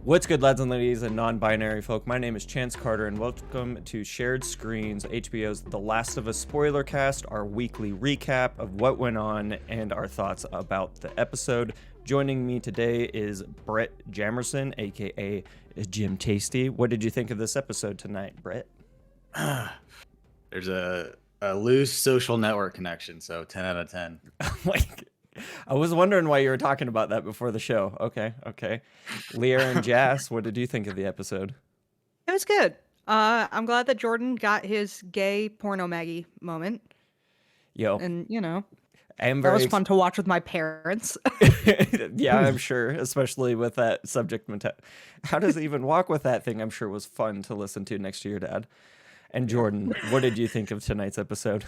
What's good, lads and ladies and non-binary folk? My name is Chance Carter, and welcome to Shared Screens, HBO's The Last of Us Spoilercast, our weekly recap of what went on and our thoughts about the episode. Joining me today is Brett Jamerson, aka Jim Tasty. What did you think of this episode tonight, Brett? There's a loose social network connection, so 10 out of 10. Like, I was wondering why you were talking about that before the show. Okay. Leah and Jas, what did you think of the episode? It was good. I'm glad that Jordan got his gay porno Maggie moment. And, that was fun to watch with my parents. Yeah, I'm sure, especially with that subject matter. How does he even walk with that thing? I'm sure was fun to listen to next to your dad. And Jordan, what did you think of tonight's episode?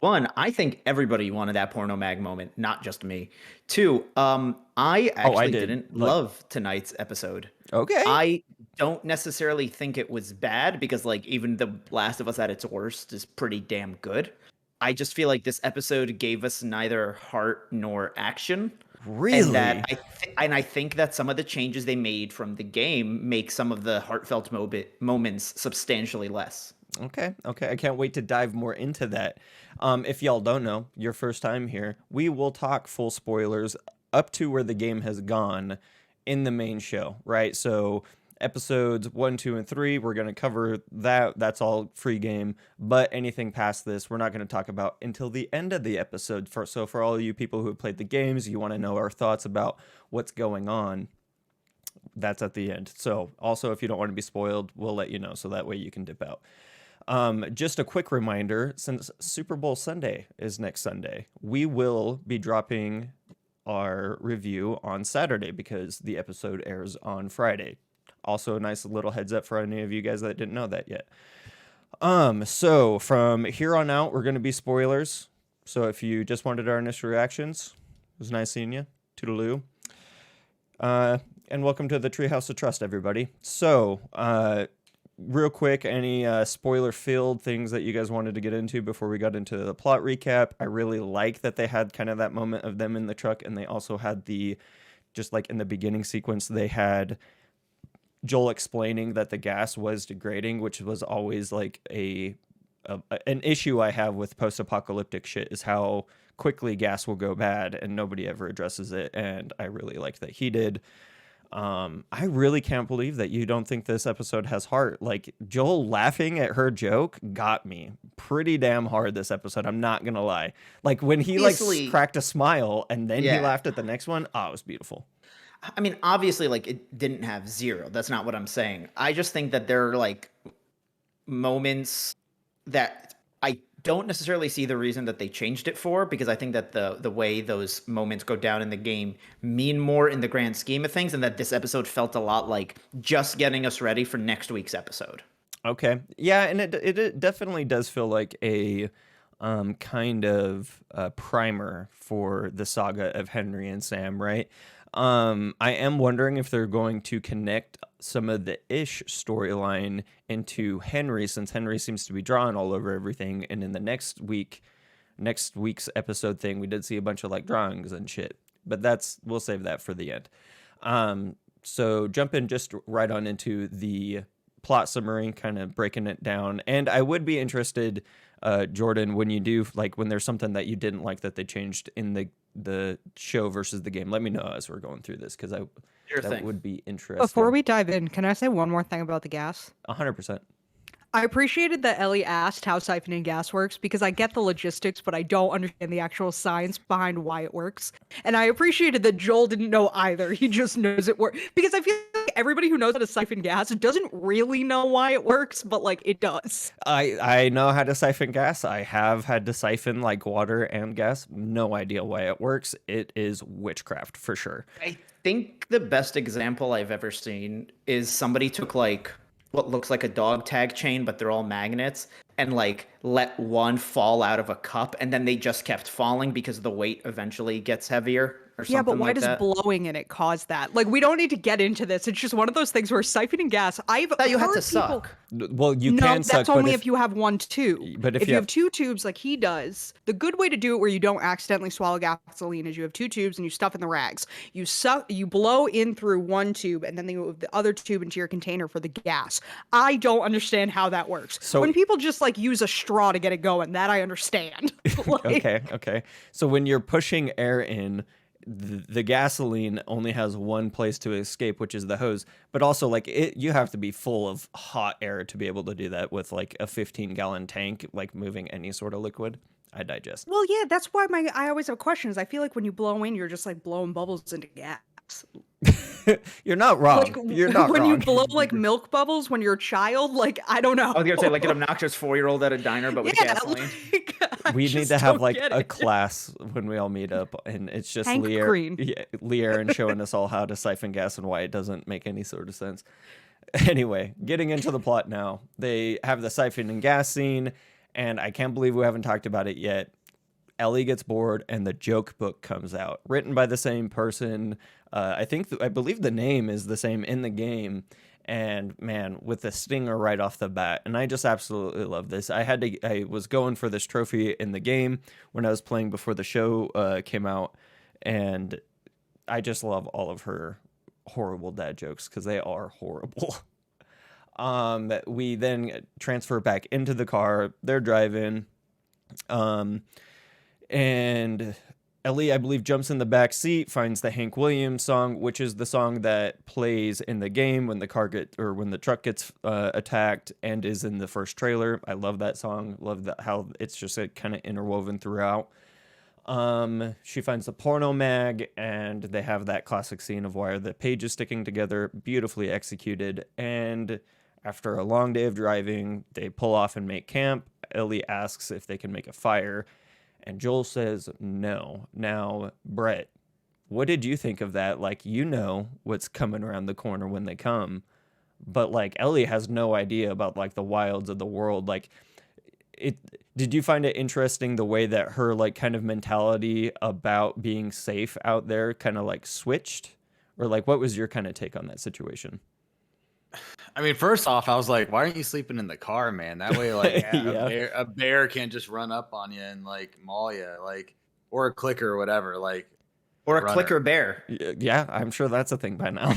One, I think everybody wanted that porno mag moment, not just me. Two, I actually didn't love tonight's episode. Okay. I don't necessarily think it was bad because, even The Last of Us at its worst is pretty damn good. I just feel like this episode gave us neither heart nor action. Really? And I think that some of the changes they made from the game make some of the heartfelt moments substantially less. Okay. I can't wait to dive more into that. If y'all don't know, your first time here, we will talk full spoilers up to where the game has gone in the main show, right? So episodes 1, 2, and 3, we're going to cover that. That's all free game. But anything past this, we're not going to talk about until the end of the episode. So for all of you people who have played the games, you want to know our thoughts about what's going on, that's at the end. So also, if you don't want to be spoiled, we'll let you know. So that way you can dip out. Just a quick reminder, since Super Bowl Sunday is next Sunday, we will be dropping our review on Saturday because the episode airs on Friday. Also, a nice little heads up for any of you guys that didn't know that yet. So from here on out, we're going to be spoilers. So if you just wanted our initial reactions, it was nice seeing you. Toodaloo. And welcome to the Treehouse of Trust, everybody. So, real quick, any spoiler-filled things that you guys wanted to get into before we got into the plot recap? I really like that they had kind of that moment of them in the truck, and they also had just like in the beginning sequence, they had Joel explaining that the gas was degrading, which was always like an issue I have with post-apocalyptic shit, is how quickly gas will go bad, and nobody ever addresses it, and I really liked that he did. I really can't believe that you don't think this episode has heart. Like, Joel laughing at her joke got me pretty damn hard this episode. I'm not gonna lie. Like, when he cracked a smile and then he laughed at the next one, it was beautiful. I mean, obviously, it didn't have zero. That's not what I'm saying. I just think that there are moments that I don't necessarily see the reason that they changed it for, because I think that the way those moments go down in the game mean more in the grand scheme of things, and that this episode felt a lot like just getting us ready for next week's episode. Okay. Yeah, and it definitely does feel like a kind of primer for the saga of Henry and Sam, right? I am wondering if they're going to connect some of the Ish storyline into Henry, since Henry seems to be drawing all over everything. And in the next week's episode thing, we did see a bunch of drawings and shit, but we'll save that for the end. So jumping just right on into the plot summary, kind of breaking it down. And I would be interested, Jordan, when you do, when there's something that you didn't like that they changed in the show versus the game, let me know as we're going through this, because that would be interesting. Before we dive in, can I say one more thing about the gas? 100%. I appreciated that Ellie asked how siphoning gas works, because I get the logistics, but I don't understand the actual science behind why it works. And I appreciated that Joel didn't know either. He just knows it works. Because I feel like everybody who knows how to siphon gas doesn't really know why it works, but it does. I know how to siphon gas. I have had to siphon water and gas. No idea why it works. It is witchcraft for sure. I think the best example I've ever seen is somebody took what looks like a dog tag chain, but they're all magnets, and let one fall out of a cup, and then they just kept falling because the weight eventually gets heavier. or Yeah, but something why like does that. blowing in it cause that? Like, we don't need to get into this. It's just one of those things where siphoning gas. I've I thought you had heard to people. suck. Well, you No, can that's suck, but only if you have one tube. but if If you you have have two tubes like he does, the good way to do it where you don't accidentally swallow gasoline is you have two tubes and you stuff in the rags. You suck, you blow in through one tube and then you move the other tube into your container for the gas. I don't understand how that works. So- when people just like use a straw to get it going, that I understand. Like, okay. So when you're pushing air in, the gasoline only has one place to escape, which is the hose. But also, like, you have to be full of hot air to be able to do that with like a 15-gallon tank, like moving any sort of liquid. I digest. Well, yeah, that's why I always have questions. I feel like when you blow in, you're just like blowing bubbles into gas. You're not wrong. Like You're not when wrong. you blow like milk bubbles when you're a child, like I don't know. I was gonna say like an obnoxious 4-year-old at a diner, but with yeah, gasoline. like, I We need just to have don't like get a it. class when we all meet up, and it's just Hank Green. Lee Aaron showing us all how to siphon gas and why it doesn't make any sort of sense. Anyway, getting into the plot now. They have the siphon and gas scene, and I can't believe we haven't talked about it yet. Ellie gets bored, and the joke book comes out, written by the same person. I believe the name is the same in the game. And man, with the stinger right off the bat, and I just absolutely love this. I was going for this trophy in the game when I was playing before the show came out, and I just love all of her horrible dad jokes because they are horrible. We then transfer back into the car. They're driving. And Ellie, I believe, jumps in the back seat, finds the Hank Williams song, which is the song that plays in the game when the truck gets attacked, and is in the first trailer. I love that song. Love that how it's just kind of interwoven throughout. She finds the porno mag, and they have that classic scene of where the pages sticking together, beautifully executed. And after a long day of driving, they pull off and make camp. Ellie asks if they can make a fire. And Joel says no. Now, Brett, what did you think of that? Like, you know what's coming around the corner when they come. But, like, Ellie has no idea about, like, the wilds of the world. Like, did you find it interesting the way that her, like, kind of mentality about being safe out there kind of, like, switched? Or, like, what was your kind of take on that situation? I mean, first off, I was like, why aren't you sleeping in the car, man? That way, like, Yeah. a bear can't just run up on you and, like, maul you, like, or a clicker or whatever, like. Or a runner. clicker bear. Yeah, I'm sure that's a thing by now.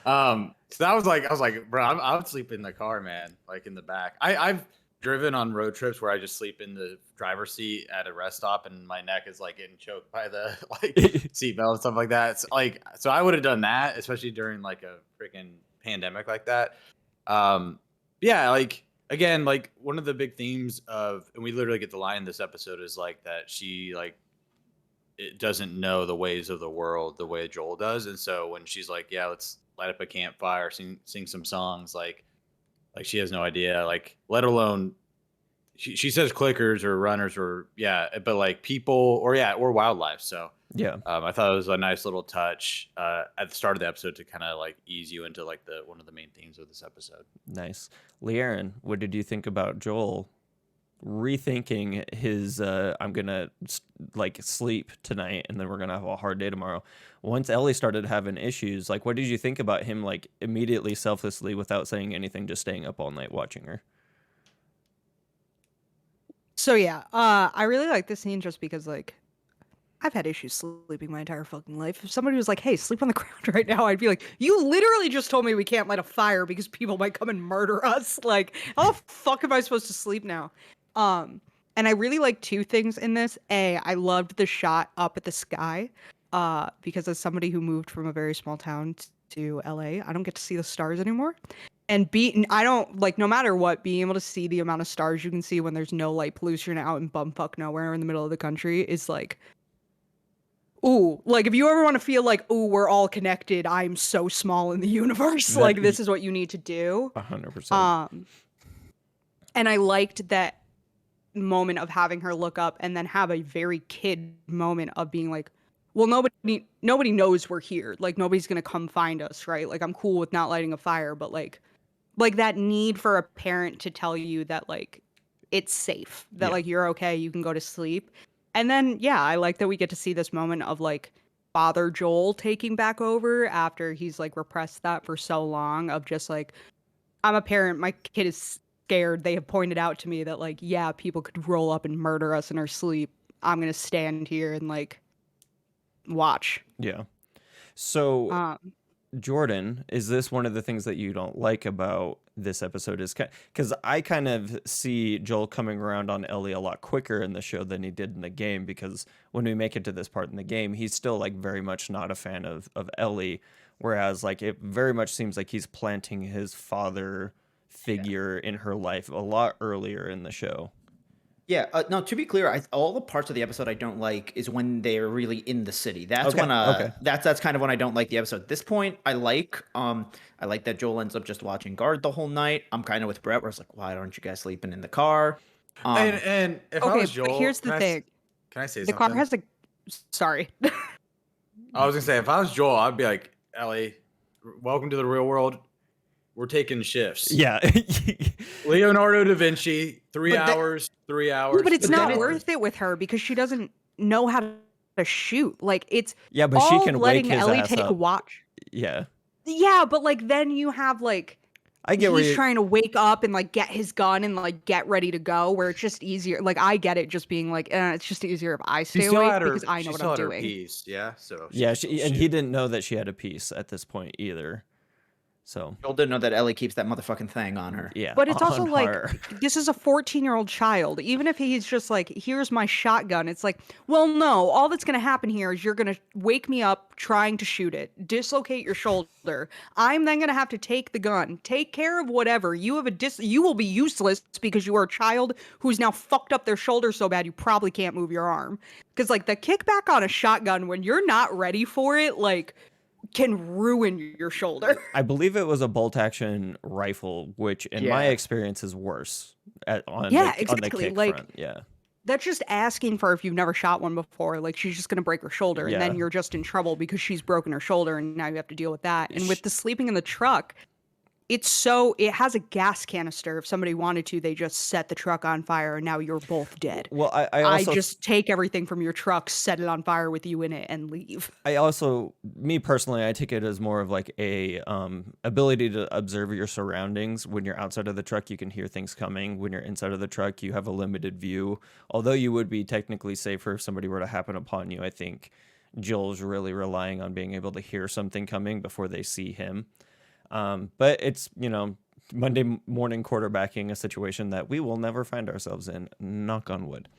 So that was like, I was like, bro, I would sleep in the car, man, like in the back. I've driven on road trips where I just sleep in the driver's seat at a rest stop, and my neck is like getting choked by the like seatbelt and stuff like that. It's like, so I would have done that, especially during like a freaking pandemic like that. Yeah, like again, like one of the big themes of, and we literally get the line in this episode is like that she like it doesn't know the ways of the world the way Joel does, and so when she's like, yeah, let's light up a campfire, sing some songs, like she has no idea, like let alone she says clickers or runners or but like people or wildlife. So Yeah. I thought it was a nice little touch at the start of the episode to kind of like ease you into like one of the main themes of this episode. Nice. Le'Aaron, what did you think about Joel rethinking his I'm gonna like sleep tonight and then we're gonna have a hard day tomorrow? Once Ellie started having issues, like what did you think about him like immediately selflessly without saying anything just staying up all night watching her? So yeah, I really like this scene just because like I've had issues sleeping my entire fucking life. If somebody was like, "Hey, sleep on the ground right now," I'd be like, "You literally just told me we can't light a fire because people might come and murder us. Like, how the fuck am I supposed to sleep now?" And I really like two things in this. A, I loved the shot up at the sky, because as somebody who moved from a very small town to LA, I don't get to see the stars anymore. And B, I don't like, no matter what, being able to see the amount of stars you can see when there's no light pollution out in bumfuck nowhere in the middle of the country is like, ooh, like if you ever want to feel like, ooh, we're all connected, I'm so small in the universe, like this is what you need to do. 100%. And I liked that moment of having her look up and then have a very kid moment of being like, well, nobody knows we're here. Like nobody's gonna come find us, right? Like I'm cool with not lighting a fire, but like that need for a parent to tell you that like it's safe, that Yeah. like you're okay, you can go to sleep. And then, yeah, I like that we get to see this moment of like Father Joel taking back over after he's like repressed that for so long of just like, I'm a parent, my kid is scared. They have pointed out to me that like, yeah, people could roll up and murder us in our sleep. I'm going to stand here and like watch. Yeah. So Um, Jordan, is this one of the things that you don't like about this episode? Is because I kind of see Joel coming around on Ellie a lot quicker in the show than he did in the game, because when we make it to this part in the game, he's still like very much not a fan of Ellie, whereas like it very much seems like he's planting his father figure in her life a lot earlier in the show. Yeah, no, to be clear, all the parts of the episode I don't like is when they're really in the city. That's Okay, when okay. that's kind of when I don't like the episode. At this point, I like that Joel ends up just watching guard the whole night. I'm kind of with Brett where it's like, why aren't you guys sleeping in the car? And if I okay, was Joel, but here's the thing. Can I say The something? car has a. Sorry. I was gonna say if I was Joel, I'd be like, Ellie, welcome to the real world. We're taking shifts. Yeah. Leonardo da Vinci, 3 But that- hours, 3 hours. But it's But not then it- worth it with her because she doesn't know how to shoot. Like it's Yeah, but she all can wake letting his Ellie ass take a up. watch. Yeah. Yeah, but like then you have like I get where he's you trying to wake up and like get his gun and like get ready to go. Where it's just easier. Like I get it, just being like, it's just easier if I She stay still awake had her, because I know she what still I'm had her doing. piece, yeah. So Yeah, she, and he didn't know that she had a piece at this point either. So Joel didn't know that Ellie keeps that motherfucking thing on her. yeah, But it's also on like her. this is a 14-year-old child. Even if he's just like, here's my shotgun, it's like, well, no, all that's gonna happen here is you're gonna wake me up trying to shoot it, dislocate your shoulder. I'm then gonna have to take the gun, take care of whatever. You have you will be useless because you are a child who's now fucked up their shoulder so bad you probably can't move your arm. Because like the kickback on a shotgun when you're not ready for it, like can ruin your shoulder. I believe it was a bolt action rifle, which in my Yeah. experience is worse on Yeah, the, on the exactly, kick like- front. Yeah. That's just asking for if you've never shot one before. Like she's just gonna break her shoulder, and then Yeah. you're just in trouble because she's broken her shoulder, and now you have to deal with that. And with the sleeping in the truck, it has a gas canister. If somebody wanted to, they just set the truck on fire, and now you're both dead. Well, I I also just take everything from your truck, set it on fire with you in it, and leave. I also, me personally, I take it as more of like a ability to observe your surroundings. When you're outside of the truck, you can hear things coming. When you're inside of the truck, you have a limited view. Although you would be technically safer if somebody were to happen upon you, I think Joel's really relying on being able to hear something coming before they see him. But it's, Monday morning quarterbacking a situation that we will never find ourselves in. Knock on wood.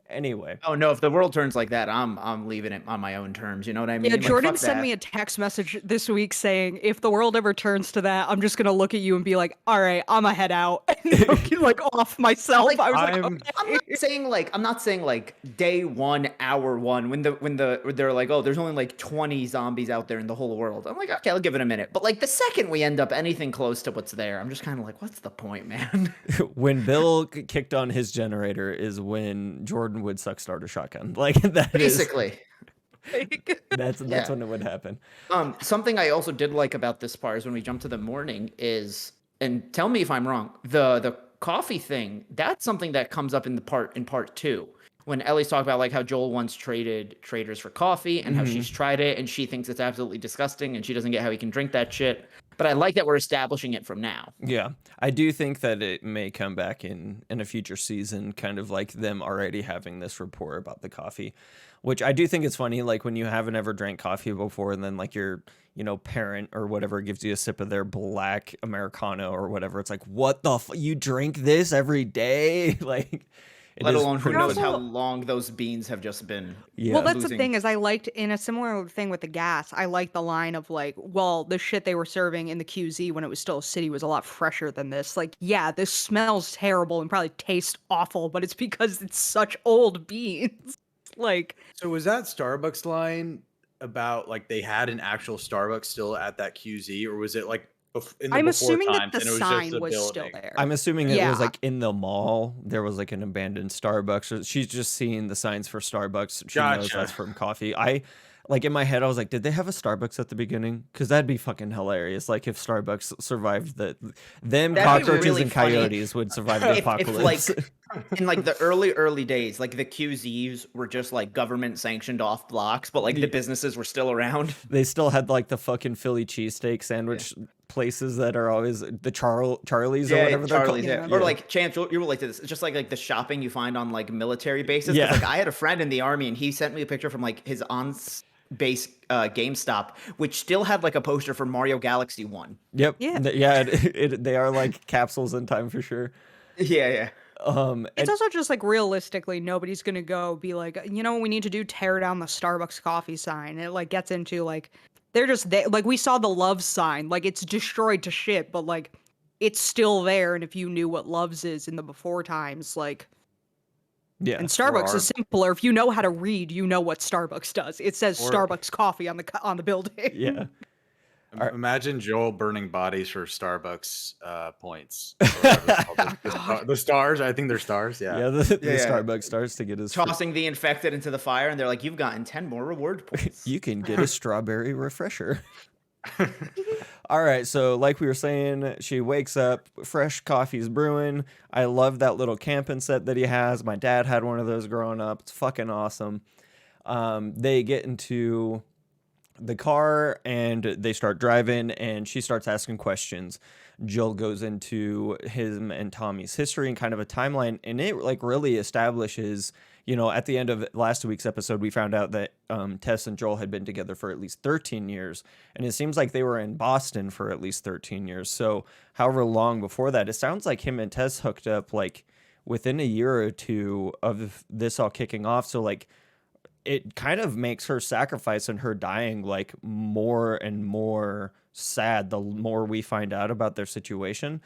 Anyway. Oh no, if the world turns like that, I'm leaving it on my own terms. You know what I mean? Yeah, Like, Jordan fuck sent that. me a text message this week saying, if the world ever turns to that, I'm just gonna look at you and be like, all right, I'm a head out. And like off myself. Like, I was like, I'm- okay. I'm not saying like day 1, hour 1 when they're like, oh, there's only like 20 zombies out there in the whole world. I'm like, okay, I'll give it a minute. But like the second we end up anything close to what's there, I'm just kind of like, what's the point, man? When Bill kicked on his generator is when Jordan would start a shotgun. Like that is Basically. that's Yeah. when it would happen. Something I also did like about this part is when we jump to the morning is, and tell me if I'm wrong, the coffee thing, that's something that comes up in part 2. When Ellie's talking about like how Joel once traded traders for coffee and how she's tried it and she thinks it's absolutely disgusting and she doesn't get how he can drink that shit. But I like that we're establishing it from now. Yeah, I do think that it may come back in a future season, kind of like them already having this rapport about the coffee, which I do think it's funny. Like when you haven't ever drank coffee before, and then like your parent or whatever gives you a sip of their black Americano or whatever, it's like, what the you drink this every day? Like, it Let is alone who pretty knows funny. how long those beans have just been. Yeah. Well, that's the losing. thing is I liked in a similar thing with the gas. I liked the line of like, well, the shit they were serving in the QZ when it was still a city was a lot fresher than this. Like, yeah, this smells terrible and probably tastes awful, but it's because it's such old beans. Like, So was that Starbucks line about like they had an actual Starbucks still at that QZ, or was it like in the I'm before assuming that times the and it was sign just a was still building? there. I'm assuming it Yeah. was like in the mall. There was like an abandoned Starbucks. Or she's just seeing the signs for Starbucks. She knows Gotcha. that's from coffee. Like in my head, I was like, did they have a Starbucks at the beginning? Because that'd be fucking hilarious. Like if Starbucks survived them That'd be cockroaches really and funny. coyotes would survive the If, apocalypse. like in like the early days, like the QZs were just like government sanctioned off blocks, but like the businesses were still around. They still had like the fucking Philly cheesesteak sandwich places that are always the Charlie's or whatever they're called. Charlie's, yeah. Or like Chance, you relate to this. It's just like the shopping you find on like military bases. Yeah. Like I had a friend in the army, and he sent me a picture from like his on base GameStop, which still had like a poster for Mario Galaxy 1. Yep. Yeah. Yeah. They are like capsules in time for sure. Yeah. It's also just like realistically, nobody's gonna go be like, you know what we need to do? Tear down the Starbucks coffee sign. It like gets into like they're just there. Like we saw the love sign, like it's destroyed to shit, but like it's still there. And if you knew what Loves is in the before times, like Yeah. and Starbucks is simpler. If you know how to read, you know what Starbucks does. It says Or- Starbucks coffee on the building. Yeah. Imagine Joel burning bodies for Starbucks points. Or whatever it's called. The stars. I think they're stars. Yeah. Yeah. The Yeah. Starbucks starts to get his. Tossing the infected into the fire, and they're like, "You've gotten 10 more reward points." You can get a strawberry refresher. All right, so like we were saying, she wakes up, fresh coffee's brewing. I love that little camping set that he has. My dad had one of those growing up. It's fucking awesome. They get into the car and they start driving, and she starts asking questions. Jill goes into him and Tommy's history and kind of a timeline, and it like really establishes, you know, at the end of last week's episode, we found out that Tess and Joel had been together for at least 13 years, and it seems like they were in Boston for at least 13 years. So however long before that, it sounds like him and Tess hooked up like within a year or two of this all kicking off. So like it kind of makes her sacrifice and her dying like more and more sad the more we find out about their situation.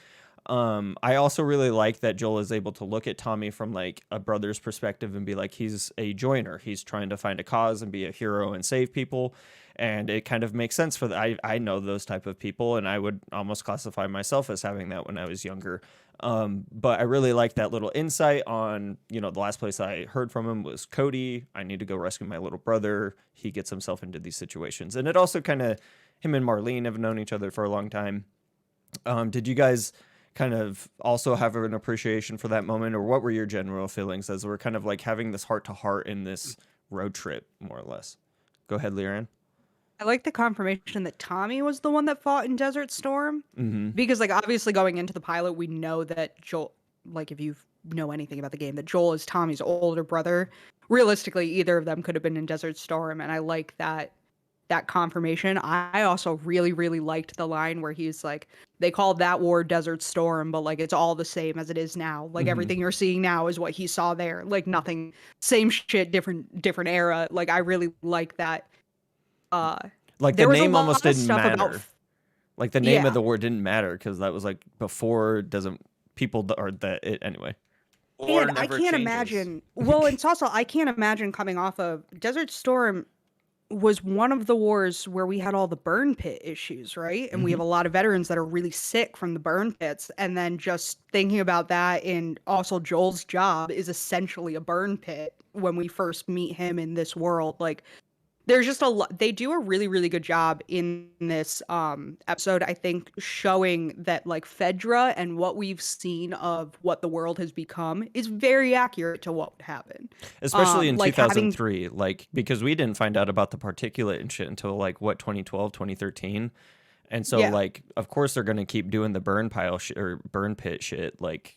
I also really like that Joel is able to look at Tommy from like a brother's perspective and be like, he's a joiner. He's trying to find a cause and be a hero and save people. And it kind of makes sense for that. I know those type of people, and I would almost classify myself as having that when I was younger. But I really like that little insight on, you know, the last place I heard from him was Cody. I need to go rescue my little brother. He gets himself into these situations. And it also kind of, him and Marlene have known each other for a long time. Did you guys kind of also have an appreciation for that moment, or what were your general feelings as we're kind of like having this heart to heart in this road trip, more or less? Go ahead, Liran. I like the confirmation that Tommy was the one that fought in Desert Storm. Mm-hmm. Because, like, obviously going into the pilot, we know that Joel, like, if you know anything about the game, that Joel is Tommy's older brother. Realistically, either of them could have been in Desert Storm, and I like that confirmation. I also really, really liked the line where he's like, they called that war Desert Storm, but, like, it's all the same as it is now. Like, everything you're seeing now is what he saw there. Like, nothing, same shit, different era. Like, I really like that. Like the there was a name lot almost of didn't stuff matter. about Like the name Yeah. of the war didn't matter because that was like before doesn't people or that it anyway. Or And I never can't changes. imagine. Well, it's also I can't imagine coming off of Desert Storm was one of the wars where we had all the burn pit issues, right? And we have a lot of veterans that are really sick from the burn pits. And then just thinking about that, and also Joel's job is essentially a burn pit when we first meet him in this world. Like, there's just a lot. They do a really, really good job in this episode, I think, showing that like Fedra and what we've seen of what the world has become is very accurate to what would happen. Especially in like 2003, like because we didn't find out about the particulate and shit until like what 2012, 2013. And so Yeah. like of course they're going to keep doing the burn pile or burn pit shit like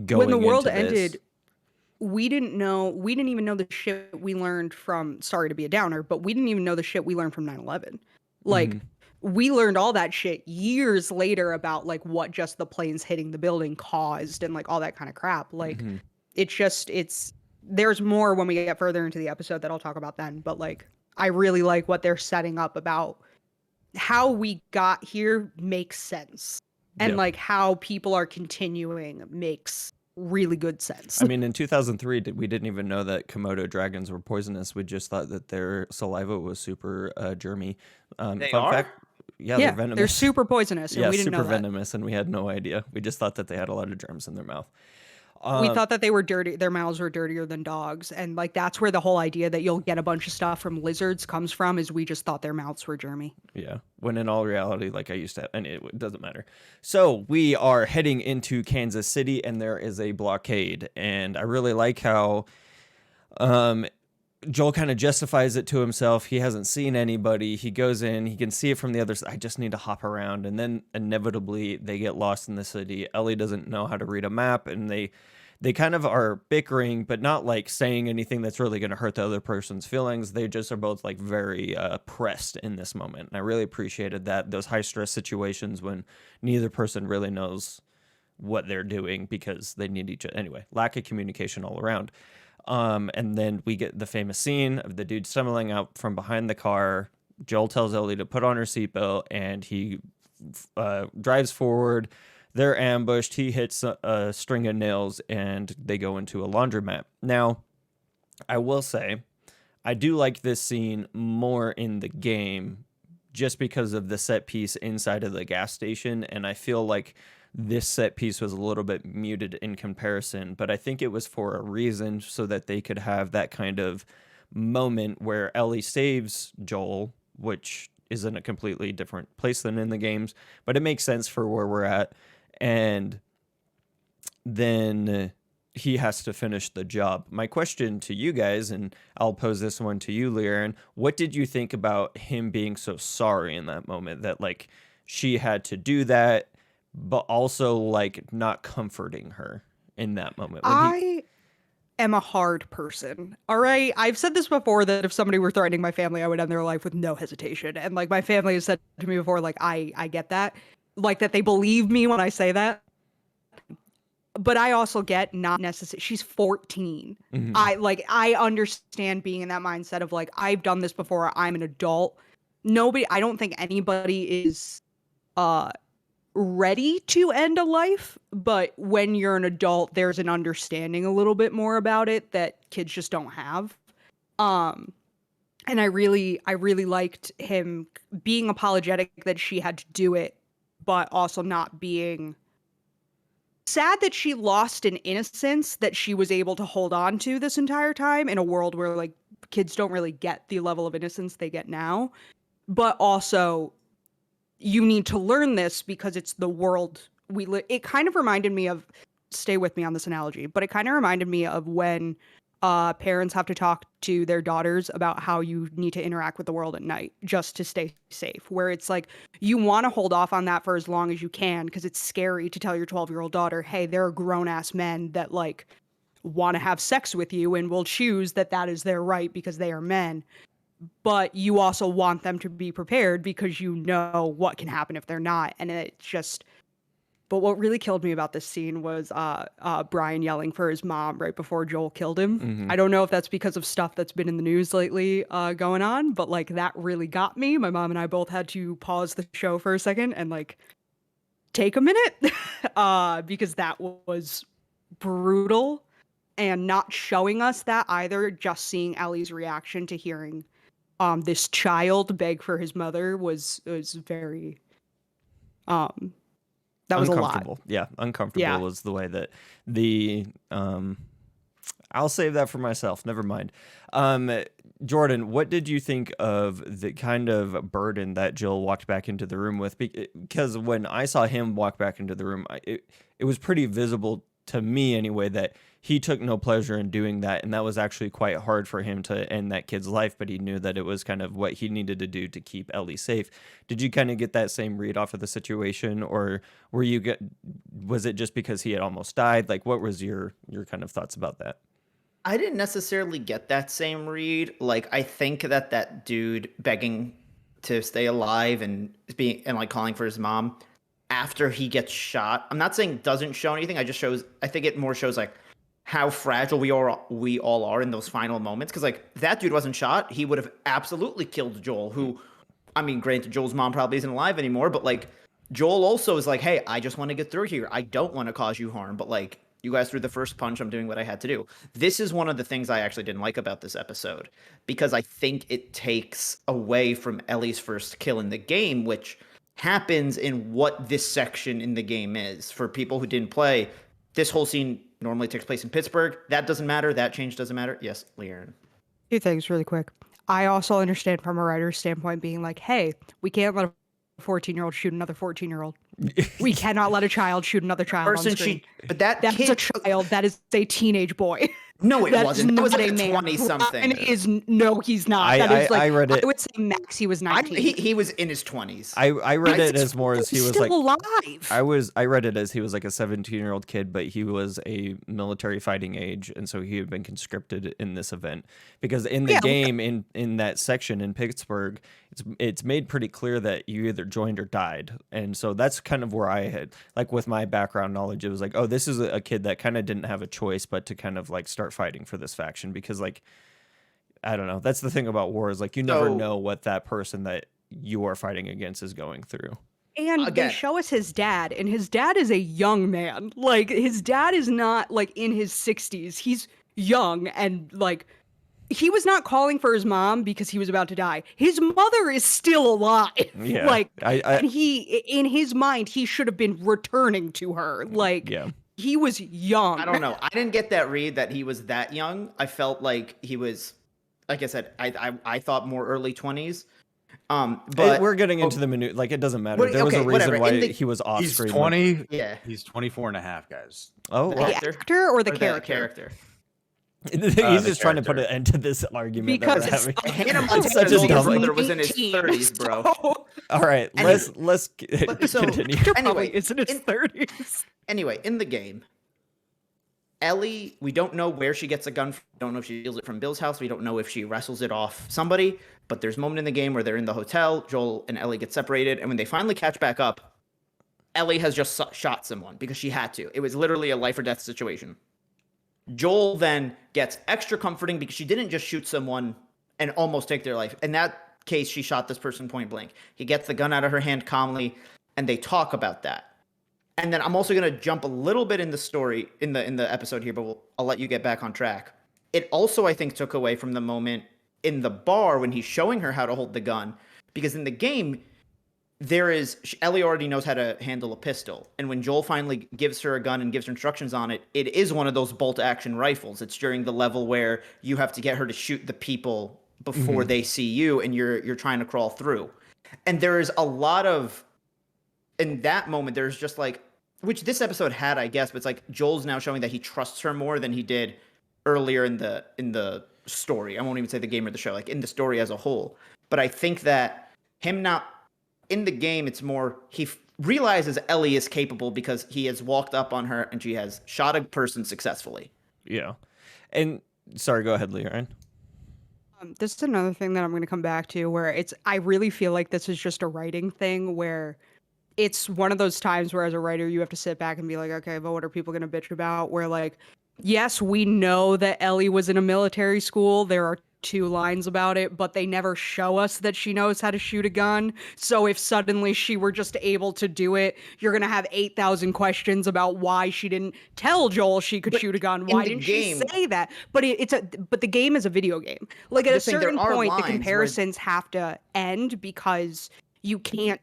going When the world into this. ended, we didn't even know the shit we learned from, sorry to be a downer, but we didn't even know the shit we learned from 9/11. Like, we learned all that shit years later about like what just the planes hitting the building caused and like all that kind of crap. Like, there's more when we get further into the episode that I'll talk about then, but like, I really like what they're setting up about how we got here makes sense. And Yeah. like how people are continuing makes really good sense. I mean, in 2003, we didn't even know that Komodo dragons were poisonous. We just thought that their saliva was super germy. They fun are? fact, yeah, yeah, they're venomous. they're super poisonous, and Yeah, we didn't super know that. venomous, and we had no idea. We just thought that they had a lot of germs in their mouth. We Um, thought that they were dirty. Their mouths were dirtier than dogs, and like that's where the whole idea that you'll get a bunch of stuff from lizards comes from. Is we just thought their mouths were germy. yeah, when in all reality, like I used to have, and it doesn't matter. So we are heading into Kansas City, and there is a blockade, and I really like how um, Joel kind of justifies it to himself. He hasn't seen anybody. He goes in, he can see it from the other side. I just need to hop around. And then inevitably they get lost in the city. Ellie doesn't know how to read a map, and they kind of are bickering, but not like saying anything that's really going to hurt the other person's feelings. They just are both like very pressed in this moment. And I really appreciated that, those high stress situations when neither person really knows what they're doing because they need each other. Anyway, lack of communication all around. And then we get the famous scene of the dude stumbling out from behind the car. Joel tells Ellie to put on her seatbelt, and he drives forward. They're ambushed. He hits a string of nails, and they go into a laundromat. Now, I will say, I do like this scene more in the game just because of the set piece inside of the gas station, and I feel like this set piece was a little bit muted in comparison, but I think it was for a reason so that they could have that kind of moment where Ellie saves Joel, which is in a completely different place than in the games, but it makes sense for where we're at. And then he has to finish the job. My question to you guys, and I'll pose this one to you, Liren, what did you think about him being so sorry in that moment that like she had to do that, but also like not comforting her in that moment? I am a hard person. All right. I've said this before that if somebody were threatening my family, I would end their life with no hesitation. And like my family has said to me before, like I get that. Like that they believe me when I say that. But I also get not necessary. She's 14. Mhm. I understand being in that mindset of like, I've done this before. I'm an adult. I don't think anybody is ready to end a life, but when you're an adult, there's an understanding a little bit more about it that kids just don't have. And I really liked him being apologetic that she had to do it, but also not being sad that she lost an innocence that she was able to hold on to this entire time in a world where like kids don't really get the level of innocence they get now. But also you need to learn this because it's the world we live. It kind of reminded me of, stay with me on this analogy, but it kind of reminded me of when parents have to talk to their daughters about how you need to interact with the world at night just to stay safe, where it's like you want to hold off on that for as long as you can because it's scary to tell your 12-year-old daughter, hey, there are grown-ass men that like want to have sex with you and will choose that is their right because they are men. But you also want them to be prepared because you know what can happen if they're not. And it just, but what really killed me about this scene was Brian yelling for his mom right before Joel killed him. Mhm. I don't know if that's because of stuff that's been in the news lately going on, but like that really got me. My mom and I both had to pause the show for a second and like take a minute because that was brutal, and not showing us that either, just seeing Ellie's reaction to hearing this child beg for his mother was very that was a lot. Uncomfortable. Yeah, uncomfortable Yeah. was the way that the I'll save that for myself. Never mind. Jordan, what did you think of the kind of burden that Jill walked back into the room with? Because when I saw him walk back into the room, it was pretty visible to me anyway that he took no pleasure in doing that, and that was actually quite hard for him to end that kid's life, but he knew that it was kind of what he needed to do to keep Ellie safe. Did you kind of get that same read off of the situation, or was it just because he had almost died? Like, what was your kind of thoughts about that? I didn't necessarily get that same read. Like, I think that dude begging to stay alive and like calling for his mom after he gets shot, I'm not saying doesn't show anything. I think it more shows like how fragile we all are in those final moments. Because like that dude wasn't shot, he would have absolutely killed Joel. Who, I mean, granted, Joel's mom probably isn't alive anymore, but like Joel also is like, hey, I just want to get through here. I don't want to cause you harm, but like you guys threw the first punch. I'm doing what I had to do. This is one of the things I actually didn't like about this episode, because I think it takes away from Ellie's first kill in the game, which happens in what this section in the game is. For people who didn't play, this whole scene normally takes place in Pittsburgh. That doesn't matter. That change doesn't matter. Yes, Leon. Two things really quick. I also understand from a writer's standpoint being like, hey, we can't let a 14-year-old shoot another 14-year-old. We cannot let a child shoot another child on screen. But that's a child. That is a teenage boy. No, it That's wasn't. That was not like a a man. 20-something. No, he's not. I read it. I would say max he was 19. He was in his 20s. I read it as more as he was still like alive. I read it as he was like a 17-year-old kid, but he was a military fighting age, and so he had been conscripted in this event. Because in the game, in that section in Pittsburgh, it's made pretty clear that you either joined or died. And so that's kind of where I had, like, with my background knowledge, it was like, oh, this is a kid that kind of didn't have a choice but to kind of like start fighting for this faction, because like, I don't know, that's the thing about war is like you never know what that person that you are fighting against is going through. And they show us his dad, and his dad is a young man. Like, his dad is not like in his 60s. He's young, and like, he was not calling for his mom because he was about to die. His mother is still alive. Yeah. Like, and he, in his mind, he should have been returning to her. Like, he was young. I don't know. I didn't get that read that he was that young. I felt like he was, like I said, I thought more early 20s. But we're getting into the minute. Like, it doesn't matter. There was a reason why he was off He's screen. 20. Yeah. He's 24 and a half, guys. Oh, the actor or the character? He's just trying to put an end to this argument because that we're having. Hannah Montana's brother was in his 30s, bro. All right, let's continue. Anyway, it's in his 30s. Anyway, in the game, Ellie, we don't know where she gets a gun from. We don't know if she steals it from Bill's house. We don't know if she wrestles it off somebody. But there's a moment in the game where they're in the hotel. Joel and Ellie get separated. And when they finally catch back up, Ellie has just shot someone because she had to. It was literally a life or death situation. Joel then gets extra comforting because she didn't just shoot someone and almost take their life. In that case, she shot this person point blank. He gets the gun out of her hand calmly, and they talk about that. And then I'm also going to jump a little bit in the story, in the episode here, but I'll let you get back on track. It also, I think, took away from the moment in the bar when he's showing her how to hold the gun, because in the game, Ellie already knows how to handle a pistol. And when Joel finally gives her a gun and gives her instructions on it, it is one of those bolt-action rifles. It's during the level where you have to get her to shoot the people before they see you, and you're trying to crawl through. And there is a lot of, in that moment, there's just like, which this episode had, I guess, but it's like Joel's now showing that he trusts her more than he did earlier in the story. I won't even say the game or the show, like in the story as a whole. But I think that him not in the game, it's more he realizes Ellie is capable because he has walked up on her and she has shot a person successfully. Yeah. And sorry, go ahead, Leon. This is another thing that I'm going to come back to where I really feel like this is just a writing thing where it's one of those times where as a writer, you have to sit back and be like, okay, but what are people going to bitch about? Where like, yes, we know that Ellie was in a military school. There are 2 lines about it, but they never show us that she knows how to shoot a gun. So if suddenly she were just able to do it, you're going to have 8,000 questions about why she didn't tell Joel she could shoot a gun. Why didn't she say that? But but the game is a video game. Like at a certain point, the comparisons have to end because you can't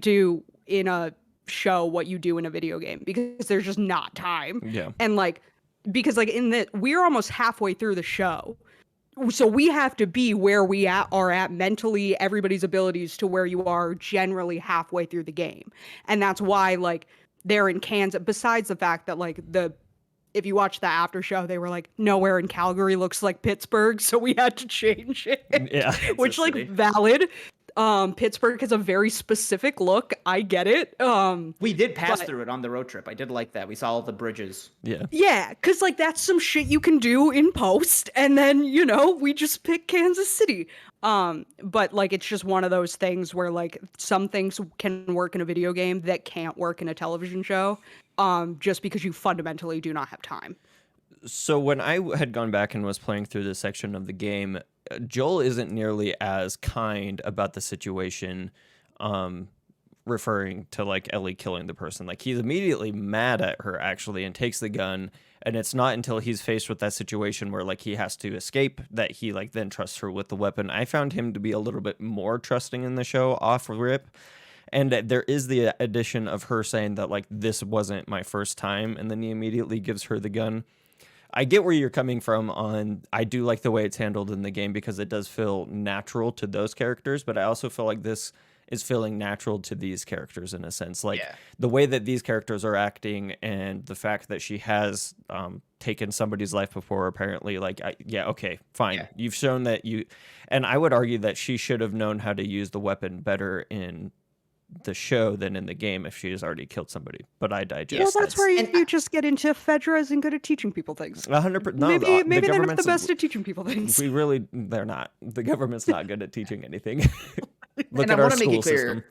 do in a show what you do in a video game because there's just not time. Yeah. And like, because like we're almost halfway through the show. So we have to be where we are at mentally, everybody's abilities to where you are generally halfway through the game. And that's why like they're in Kansas, besides the fact that like if you watch the after show, they were like, nowhere in Calgary looks like Pittsburgh, so we had to change it. Yeah. Which like valid. Pittsburgh has a very specific look. I get it. We did pass through it on the road trip. I did like that. We saw all the bridges. Yeah. Yeah, because like that's some shit you can do in post, and then we just pick Kansas City. But like it's just one of those things where like some things can work in a video game that can't work in a television show, just because you fundamentally do not have time. So when I had gone back and was playing through this section of the game, Joel isn't nearly as kind about the situation, referring to like Ellie killing the person. Like he's immediately mad at her actually and takes the gun. And it's not until he's faced with that situation where like he has to escape that he like then trusts her with the weapon. I found him to be a little bit more trusting in the show off rip. And there is the addition of her saying that like this wasn't my first time, and then he immediately gives her the gun. I get where you're coming from on. I do like the way it's handled in the game because it does feel natural to those characters, but I also feel like this is feeling natural to these characters in a sense. Like the way that these characters are acting and the fact that she has taken somebody's life before, apparently, like, okay, fine. Yeah. You've shown that you, and I would argue that she should have known how to use the weapon better in the show than in the game if she has already killed somebody, but I digest. Well, that's where you just get into Fedra isn't good at teaching people things. 100%. No, maybe they're not the best at teaching people things. They're not. The government's not good at teaching anything. Look at our school system.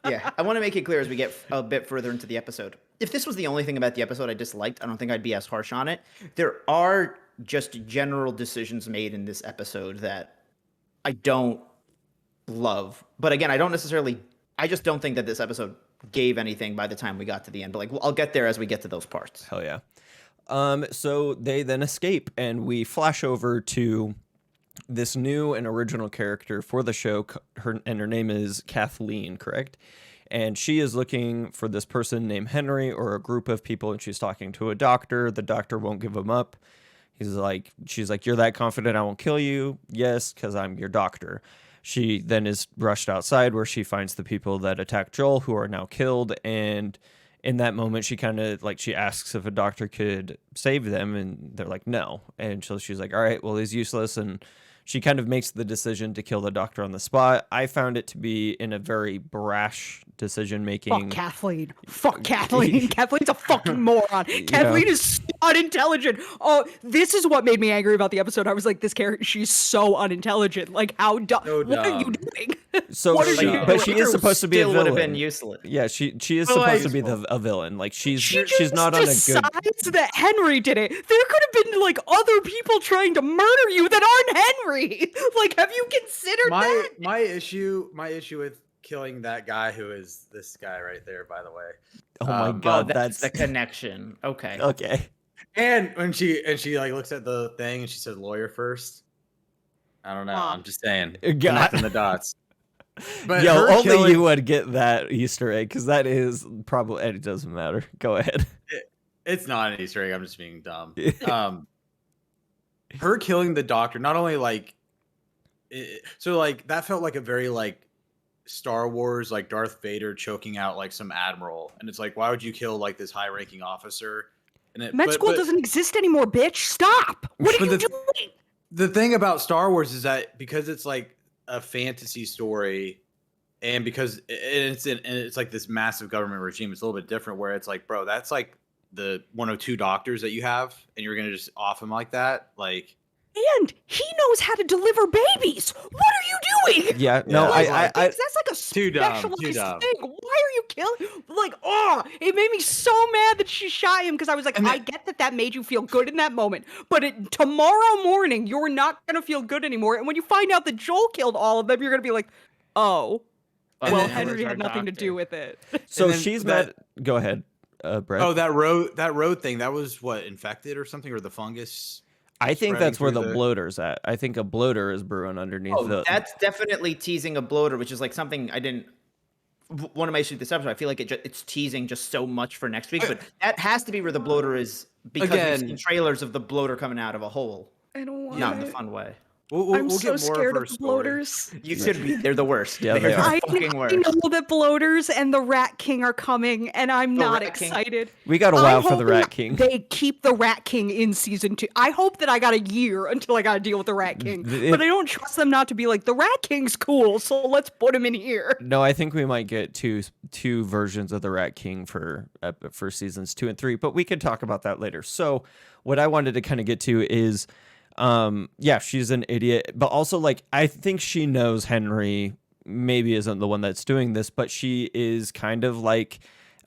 Yeah, I want to make it clear as we get a bit further into the episode. If this was the only thing about the episode I disliked, I don't think I'd be as harsh on it. There are just general decisions made in this episode that I don't love. But again, I just don't think that this episode gave anything by the time we got to the end. But like, I'll get there as we get to those parts. Hell yeah. So they then escape, and we flash over to this new and original character for the show. Her name is Kathleen, correct? And she is looking for this person named Henry or a group of people, and she's talking to a doctor. The doctor won't give him up. She's like, you're that confident I won't kill you? Yes, because I'm your doctor. She then is rushed outside where she finds the people that attacked Joel, who are now killed. And in that moment, she kind of like, she asks if a doctor could save them, and they're like, no. And so she's like, all right, well, he's useless. And she kind of makes the decision to kill the doctor on the spot. I found it to be in a very brash decision making. Fuck Kathleen. Fuck Kathleen. Kathleen's a fucking moron. Kathleen is unintelligent. Oh, this is what made me angry about the episode. I was like, this character, she's so unintelligent. Like, how dumb? What are you doing? So, but she is supposed to be a villain. Would have been useless. Yeah, she is supposed to be a villain. Like she's not on a good. Decides that Henry did it. There could have been like other people trying to murder you that aren't Henry. Like, have you considered that? My issue with killing that guy, who is this guy right there, by the way. Oh my god, that's the connection. Okay. And when she like looks at the thing and she said lawyer first. I don't know. I'm just saying. Connecting the dots. But only you would get that Easter egg, because that is probably, it doesn't matter. Go ahead. It's not an Easter egg. I'm just being dumb. Her killing the doctor, not only like, so like that felt like a very like Star Wars, like Darth Vader choking out like some admiral, and it's like, why would you kill like this high-ranking officer? And med school doesn't exist anymore, bitch. Stop. What are you doing? The thing about Star Wars is that because it's like a fantasy story, and because it's like this massive government regime, it's a little bit different. Where it's like, bro, that's like the 102 doctors that you have, and you're gonna just off him like that, like. And he knows how to deliver babies. What are you doing? Yeah, no, I that's like a specialized thing. Why are you killing? Like, it made me so mad that she shot him, because I was like, I get that made you feel good in that moment, but tomorrow morning you're not gonna feel good anymore. And when you find out that Joel killed all of them, you're gonna be like, oh, well, Henry had nothing to do with it. So she's mad. Go ahead, Brett. Oh, that road thing, that was what, infected or something, or the fungus. I think that's where the bloater's at. I think a bloater is brewing underneath that's definitely teasing a bloater, which is like something I didn't one of my issues with this episode. I feel like it's teasing just so much for next week, but that has to be where the bloater is, because we've seen trailers of the bloater coming out of a hole. I don't want not in a fun way. I'm so scared of bloaters. You should be. They're the worst. Yeah, they are. I know that bloaters and the Rat King are coming, and I'm not excited. We got a while for the Rat King. They keep the Rat King in season 2. I hope that I got a year until I got to deal with the Rat King. But I don't trust them not to be like, the Rat King's cool, so let's put him in here. No, I think we might get two versions of the Rat King for seasons 2 and 3, but we could talk about that later. So what I wanted to kind of get to is, she's an idiot, but also like, I think she knows Henry maybe isn't the one that's doing this, but she is kind of like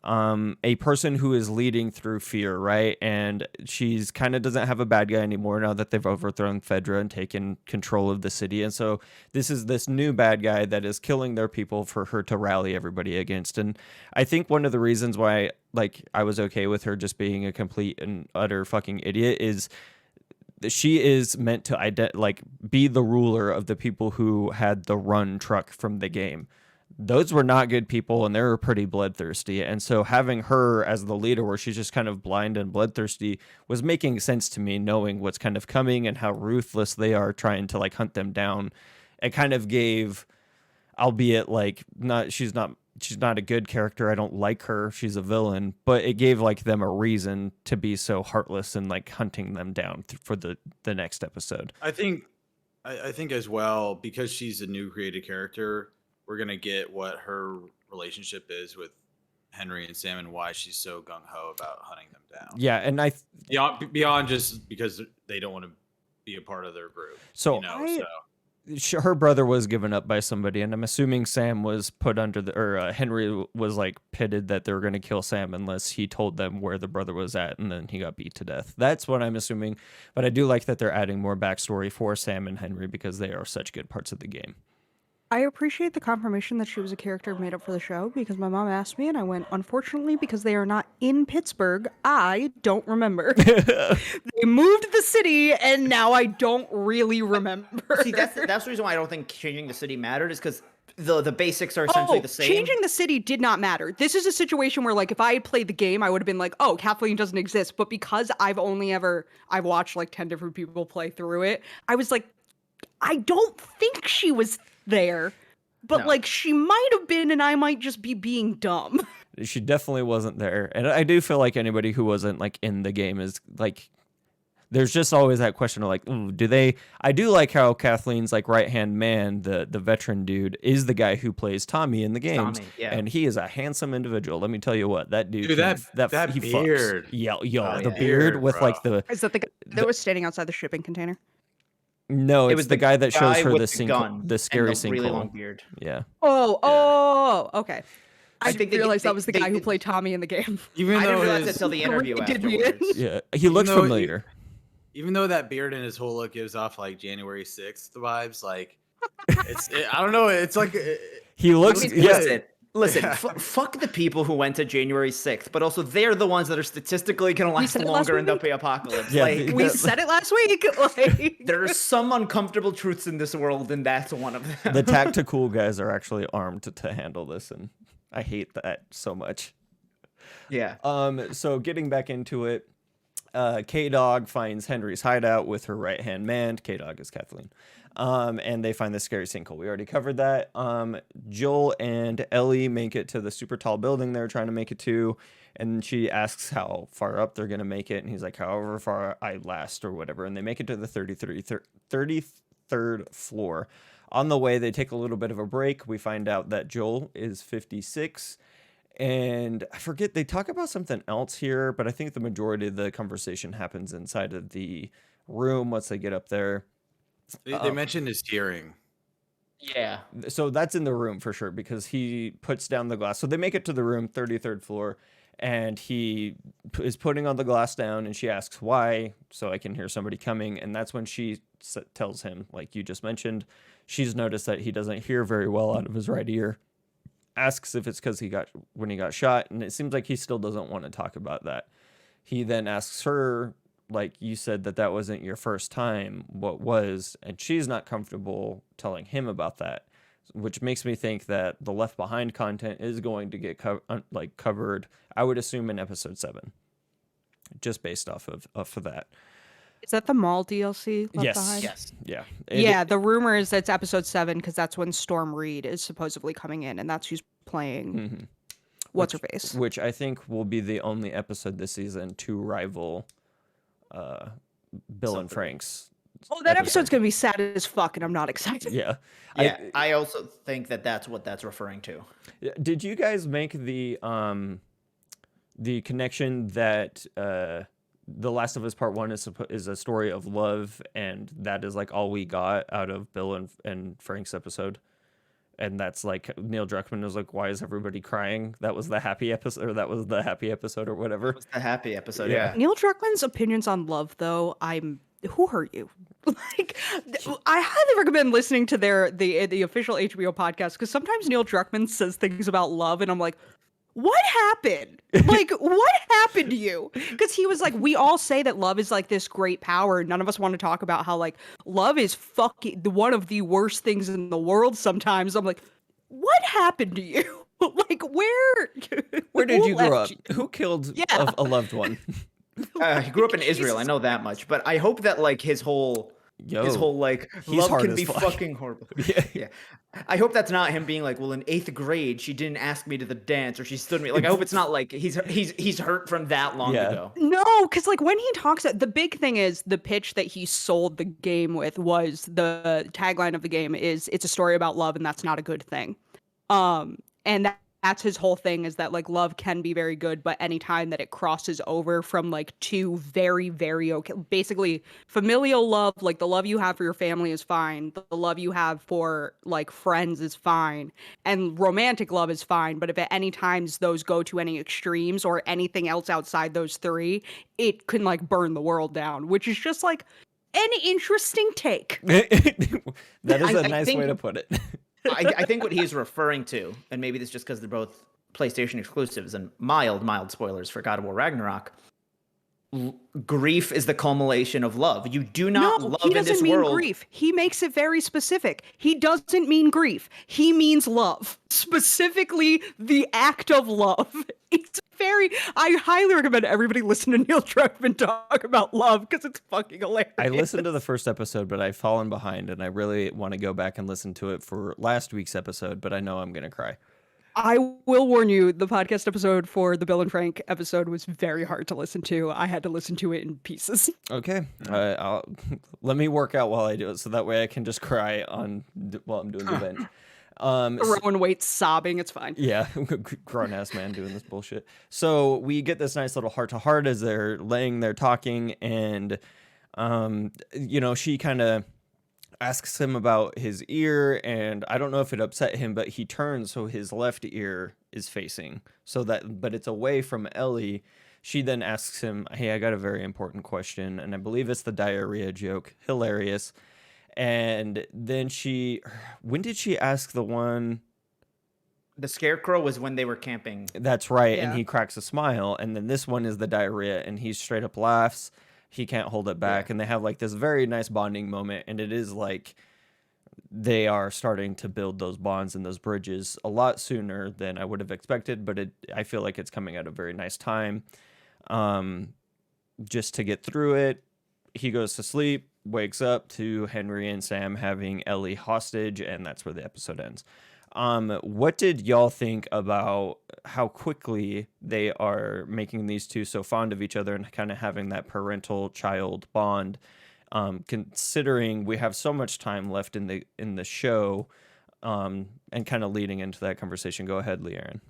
a person who is leading through fear, right? And she's kind of doesn't have a bad guy anymore now that they've overthrown Fedra and taken control of the city. And so this is this new bad guy that is killing their people for her to rally everybody against. And I think one of the reasons why like I was okay with her just being a complete and utter fucking idiot is she is meant to be the ruler of the people who had the run truck from the game. those were not good people, and they were pretty bloodthirsty. And so having her as the leader, where she's just kind of blind and bloodthirsty, was making sense to me, knowing what's kind of coming and how ruthless they are trying to like hunt them down. It kind of gave, albeit like she's not a good character. I don't like her. She's a villain, but it gave like them a reason to be so heartless and like hunting them down for the next episode. I think as well, because she's a new created character, we're gonna get what her relationship is with Henry and Sam and why she's so gung ho about hunting them down. Yeah, and beyond just because they don't want to be a part of their group. So, her brother was given up by somebody, and I'm assuming Sam was put under Henry was like pitted that they were going to kill Sam unless he told them where the brother was at, and then he got beat to death. That's what I'm assuming. But I do like that they're adding more backstory for Sam and Henry because they are such good parts of the game. I appreciate the confirmation that she was a character made up for the show because my mom asked me and I went, unfortunately, because they are not in Pittsburgh, I don't remember. They moved the city and now I don't really remember. See, that's the reason why I don't think changing the city mattered, is because the basics are essentially the same. Changing the city did not matter. This is a situation where, like, if I had played the game, I would have been like, oh, Kathleen doesn't exist. But because I've watched like 10 different people play through it, I was like, I don't think she was there, but like she might have been, and I might just be being dumb. She definitely wasn't there, and I do feel like anybody who wasn't like in the game is like, there's just always that question of like, do they? I do like how Kathleen's like right hand man, the veteran dude, is the guy who plays Tommy in the games, and he is a handsome individual. Let me tell you what, that dude, that he beard, fucks. The beard with like the is that the guy that was standing outside the shipping container? No, it was the guy that shows her the gun, the scary and the really sinkhole. long beard. Yeah. Okay. I didn't realize that was the guy who played Tommy in the game. I didn't realize that until the interview afterwards. Yeah, he looks familiar. Even though that beard and his whole look gives off like January 6th vibes, like I don't know. It's like he looks. Listen, fuck the people who went to January 6th, but also they're the ones that are statistically going to last longer in the apocalypse. Yeah, like, we said it last week. Like, there's some uncomfortable truths in this world, and that's one of them. The tactical guys are actually armed to handle this, and I hate that so much. Yeah. So getting back into it, K-Dog finds Henry's hideout with her right-hand man. K-Dog is Kathleen. And they find the scary sinkhole. We already covered that. Joel and Ellie make it to the super tall building they're trying to make it to, and she asks how far up they're going to make it, and he's like, however far I last or whatever, and they make it to the 33rd floor. On the way, they take a little bit of a break. We find out that Joel is 56, and I forget, they talk about something else here, but I think the majority of the conversation happens inside of the room once they get up there. They mentioned his hearing. Yeah. So that's in the room for sure, because he puts down the glass. So they make it to the room, 33rd floor, and he is putting on the glass down, and she asks why, so I can hear somebody coming. And that's when she tells him, like you just mentioned, she's noticed that he doesn't hear very well out of his right ear. Asks if it's because when he got shot, and it seems like he still doesn't want to talk about that. He then asks her, like, you said that wasn't your first time, what was? And she's not comfortable telling him about that, which makes me think that the Left Behind content is going to get covered, I would assume, in episode 7, just based off of that. Is that the mall DLC? Yes. Behind? Yes. Yeah. The rumor is that it's episode 7 because that's when Storm Reed is supposedly coming in, and that's who's playing. Mm-hmm. What's her face? Which I think will be the only episode this season to rival Bill and Frank's. Oh, that episode's gonna be sad as fuck, and I'm not excited. Yeah. I also think that that's what that's referring to. Did you guys make the connection that The Last of Us Part 1 is a story of love, and that is like all we got out of Bill and Frank's episode? And that's like Neil Druckmann was like, why is everybody crying? That was the happy episode, or that was the happy episode, or whatever. It was the happy episode, yeah. Neil Druckmann's opinions on love, though, who hurt you? Like, I highly recommend listening to the official HBO podcast, because sometimes Neil Druckmann says things about love, and I'm like, what happened? Like, what happened to you? Because he was like, we all say that love is like this great power. None of us want to talk about how like love is fucking one of the worst things in the world sometimes. I'm like, what happened to you? Like, Where did who you grow up? left you? Who killed Yeah. a loved one? He grew up in Israel. I Jesus know that much. But I hope that like his whole Yo, like he's love hard can as be fuck. fucking horrible. Yeah. Yeah. I hope that's not him being like, well, in 8th grade she didn't ask me to the dance or she stood me. Like I hope it's not like he's hurt from that long Yeah. ago. No, because like when he talks, the big thing is the pitch that he sold the game with was the tagline of the game is "It's a story about love, and that's not a good thing." And that's his whole thing is that like love can be very good, but anytime that it crosses over from like two very, very okay, basically familial love, like the love you have for your family is fine, the love you have for like friends is fine, and romantic love is fine. But if at any times those go to any extremes or anything else outside those three, it can like burn the world down, which is just like an interesting take. That is a I nice think- way to put it. I think what he's referring to, and maybe this is just because they're both PlayStation exclusives and mild spoilers for God of War Ragnarok. Grief is the culmination of love. You do not No, love he in doesn't this mean world. grief. He makes it very specific. He doesn't mean grief. He means love. Specifically, the act of love. It's very. I highly recommend everybody listen to Neil Druckmann talk about love because it's fucking hilarious. I listened to the first episode, but I've fallen behind, and I really want to go back and listen to it for last week's episode, but I know I'm going to cry. I will warn you, the podcast episode for the Bill and Frank episode was very hard to listen to. I had to listen to it in pieces. Okay. Let me work out while I do it, so that way I can just cry while I'm doing the bench. Rowan waits sobbing. It's fine. Yeah, grown ass man doing this bullshit. So we get this nice little heart to heart as they're laying there talking, and she kind of asks him about his ear, and I don't know if it upset him, but he turns so his left ear is facing, but it's away from Ellie. She then asks him, "Hey, I got a very important question," and I believe it's the diarrhea joke. Hilarious. And then when did she ask the one? The scarecrow was when they were camping. That's right. And Yeah. he cracks a smile. And then this one is the diarrhea, and he straight up laughs. He can't hold it back. Yeah. And they have like this very nice bonding moment. And it is like they are starting to build those bonds and those bridges a lot sooner than I would have expected. But I feel like it's coming at a very nice time. Just to get through it, he goes to sleep, wakes up to Henry and Sam having Ellie hostage, and that's where the episode ends. What did y'all think about how quickly they are making these two so fond of each other and kind of having that parental-child bond? Considering we have so much time left in the show, and kind of leading into that conversation. Go ahead, Leanne.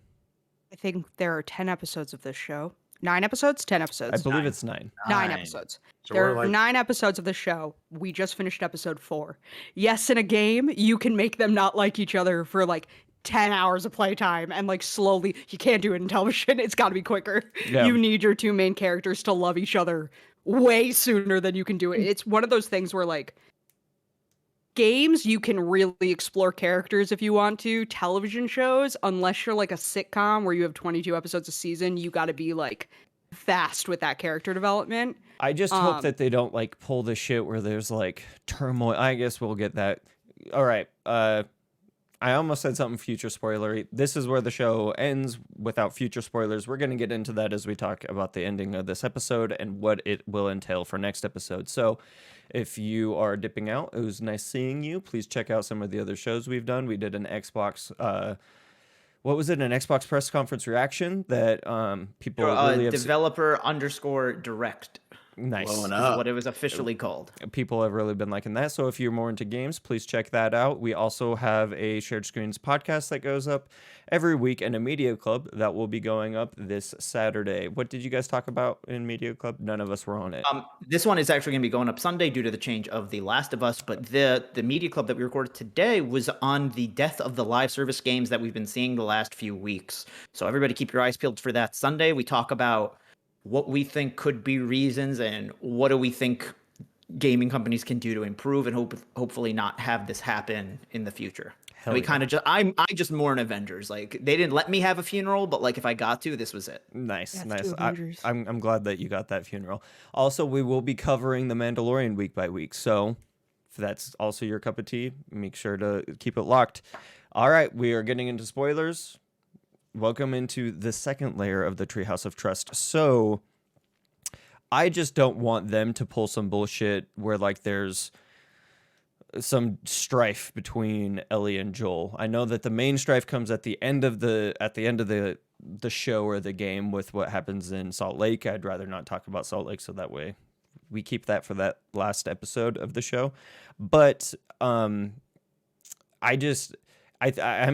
I think there are 10 episodes of this show. 9 episodes? 10 episodes. I believe it's 9. 9 episodes. So There we're are like 9 episodes of the show. We just finished episode 4. Yes, in a game, you can make them not like each other for like 10 hours of playtime and like slowly. You can't do it in television. It's got to be quicker. Yeah. You need your two main characters to love each other way sooner than you can do it. It's one of those things where like games, you can really explore characters if you want to. Television shows, unless you're like a sitcom where you have 22 episodes a season, you got to be like fast with that character development. I just hope that they don't like pull the shit where there's like turmoil. I guess we'll get that. All right. I almost said something future spoilery. This is where the show ends without future spoilers. We're going to get into that as we talk about the ending of this episode and what it will entail for next episode. So if you are dipping out, it was nice seeing you. Please check out some of the other shows we've done. We did an Xbox, what was it? An Xbox press conference reaction that people really have developer_direct. nice. blowing Is up. what it was officially called. People have really been liking that. So if you're more into games, please check that out. We also have a Shared Screens podcast that goes up every week and a Media Club that will be going up this Saturday. What did you guys talk about in Media Club? None of us were on it. This one is actually going to be going up Sunday due to the change of The Last of Us, but the Media Club that we recorded today was on the death of the live service games that we've been seeing the last few weeks. So everybody keep your eyes peeled for that Sunday. We talk about what we think could be reasons and what do we think gaming companies can do to improve and hopefully not have this happen in the future. Hell We yeah. kind of just I just mourn Avengers. Like they didn't let me have a funeral, but like if I got to, this was it. Nice, That's nice. two Avengers. I'm glad that you got that funeral. Also, we will be covering The Mandalorian week by week. So if that's also your cup of tea, make sure to keep it locked. All right, we are getting into spoilers. Welcome into the second layer of the Treehouse of Trust. So, I just don't want them to pull some bullshit where like there's some strife between Ellie and Joel. I know that the main strife comes at the end of the show or the game with what happens in Salt Lake. I'd rather not talk about Salt Lake, so that way we keep that for that last episode of the show. But I'm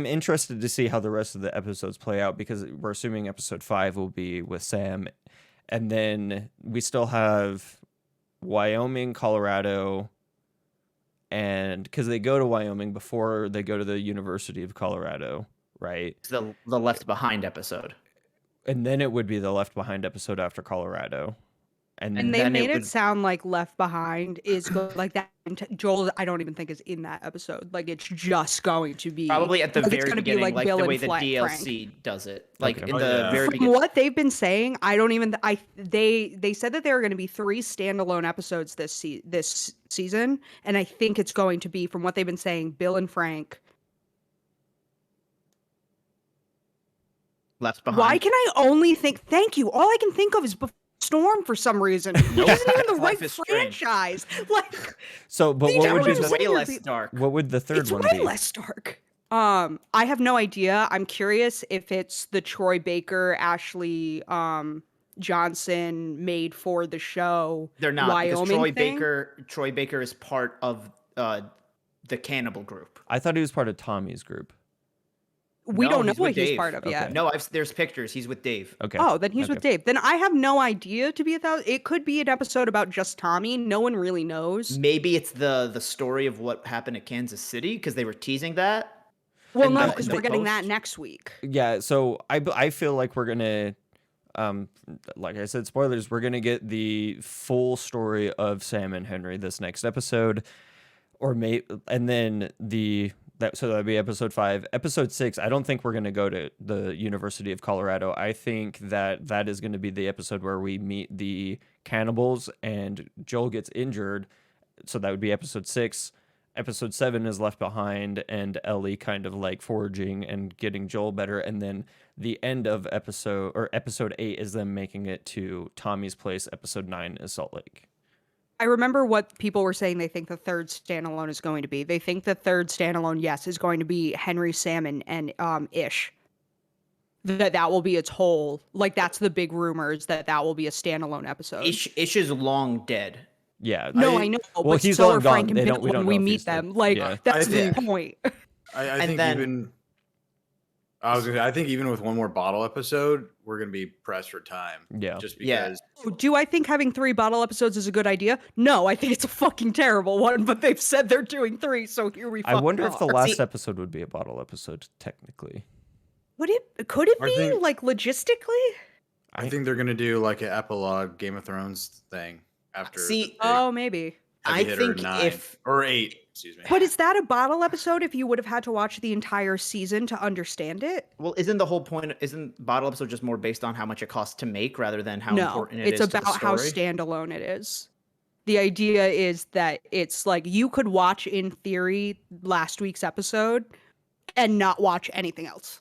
interested to see how the rest of the episodes play out, because we're assuming episode 5 will be with Sam, and then we still have Wyoming, Colorado, and because they go to Wyoming before they go to the University of Colorado, right? It's the Left Behind episode. And then it would be the Left Behind episode after Colorado. And And they then made it it would- sound like Left Behind is like that. Joel, I don't even think is in that episode. Like it's just going to be Probably at the like, it's very gonna be beginning, like Bill the and way the Frank. DLC does it. Like Okay. in Oh, the yeah. very From beginning. what they've been saying, I don't even. They said that there are going to be 3 standalone episodes this season, and I think it's going to be, from what they've been saying, Bill and Frank. Left Behind. Why can I only think? Thank you. All I can think of is Storm for some reason. It isn't even the right Life is Strange. franchise. Like So, but They what don't would be even the, say- way less be- dark. what would the third it's one way be? less dark. I have no idea. I'm curious if it's the Troy Baker, Ashley Johnson made for the show. They're not, because Wyoming thing? Troy Baker is part of the Cannibal group. I thought he was part of Tommy's group. We No, don't know he's what with he's Dave. part of yet. Okay. No, there's pictures. He's with Dave. Okay. Oh, then he's with Okay. Dave. Then I have no idea, to be 1,000. It could be an episode about just Tommy. No one really knows. Maybe it's the story of what happened at Kansas City, because they were teasing that. Well, and no, the- because the we're getting that post- next week. Yeah, so I feel like we're gonna, like I said, spoilers. We're gonna get the full story of Sam and Henry this next episode, and then so that'd be episode 5. Episode 6, I don't think we're gonna go to the University of Colorado. I think that is gonna be the episode where we meet the cannibals and Joel gets injured. So that would be episode 6. Episode 7 is Left Behind and Ellie kind of like foraging and getting Joel better. And then the end of episode 8 is them making it to Tommy's place. Episode 9 is Salt Lake. I remember what people were saying they think the third standalone is going to be. They think the third standalone, yes, is going to be Henry, Sam, and Ish. That will be its whole, like, that's the big rumors that will be a standalone episode. Ish is long dead. Yeah. No, I- I know, well, but he's so long are Frank gone. and They Bill we don't when we know if meet he's dead. them. Like, Yeah. that's I the think- point. I And think then- I think even with one more bottle episode, we're gonna be pressed for time. Yeah. Just Yeah. because. Do I think having 3 bottle episodes is a good idea? No, I think it's a fucking terrible one, but they've said they're doing 3, so here we I fucking wonder if the are. last See- episode would be a bottle episode, technically. Could it I be, think- like, logistically? I think they're gonna do like an epilogue Game of Thrones thing after. See, the big Oh, maybe. heavy I hitter think 9 if- or 8, excuse me. But is that a bottle episode if you would have had to watch the entire season to understand it? Well, isn't the whole point? Isn't bottle episode just more based on how much it costs to make, rather than how No, important it it's is to the about how story? standalone it is. The idea is that it's like you could watch, in theory, last week's episode and not watch anything else.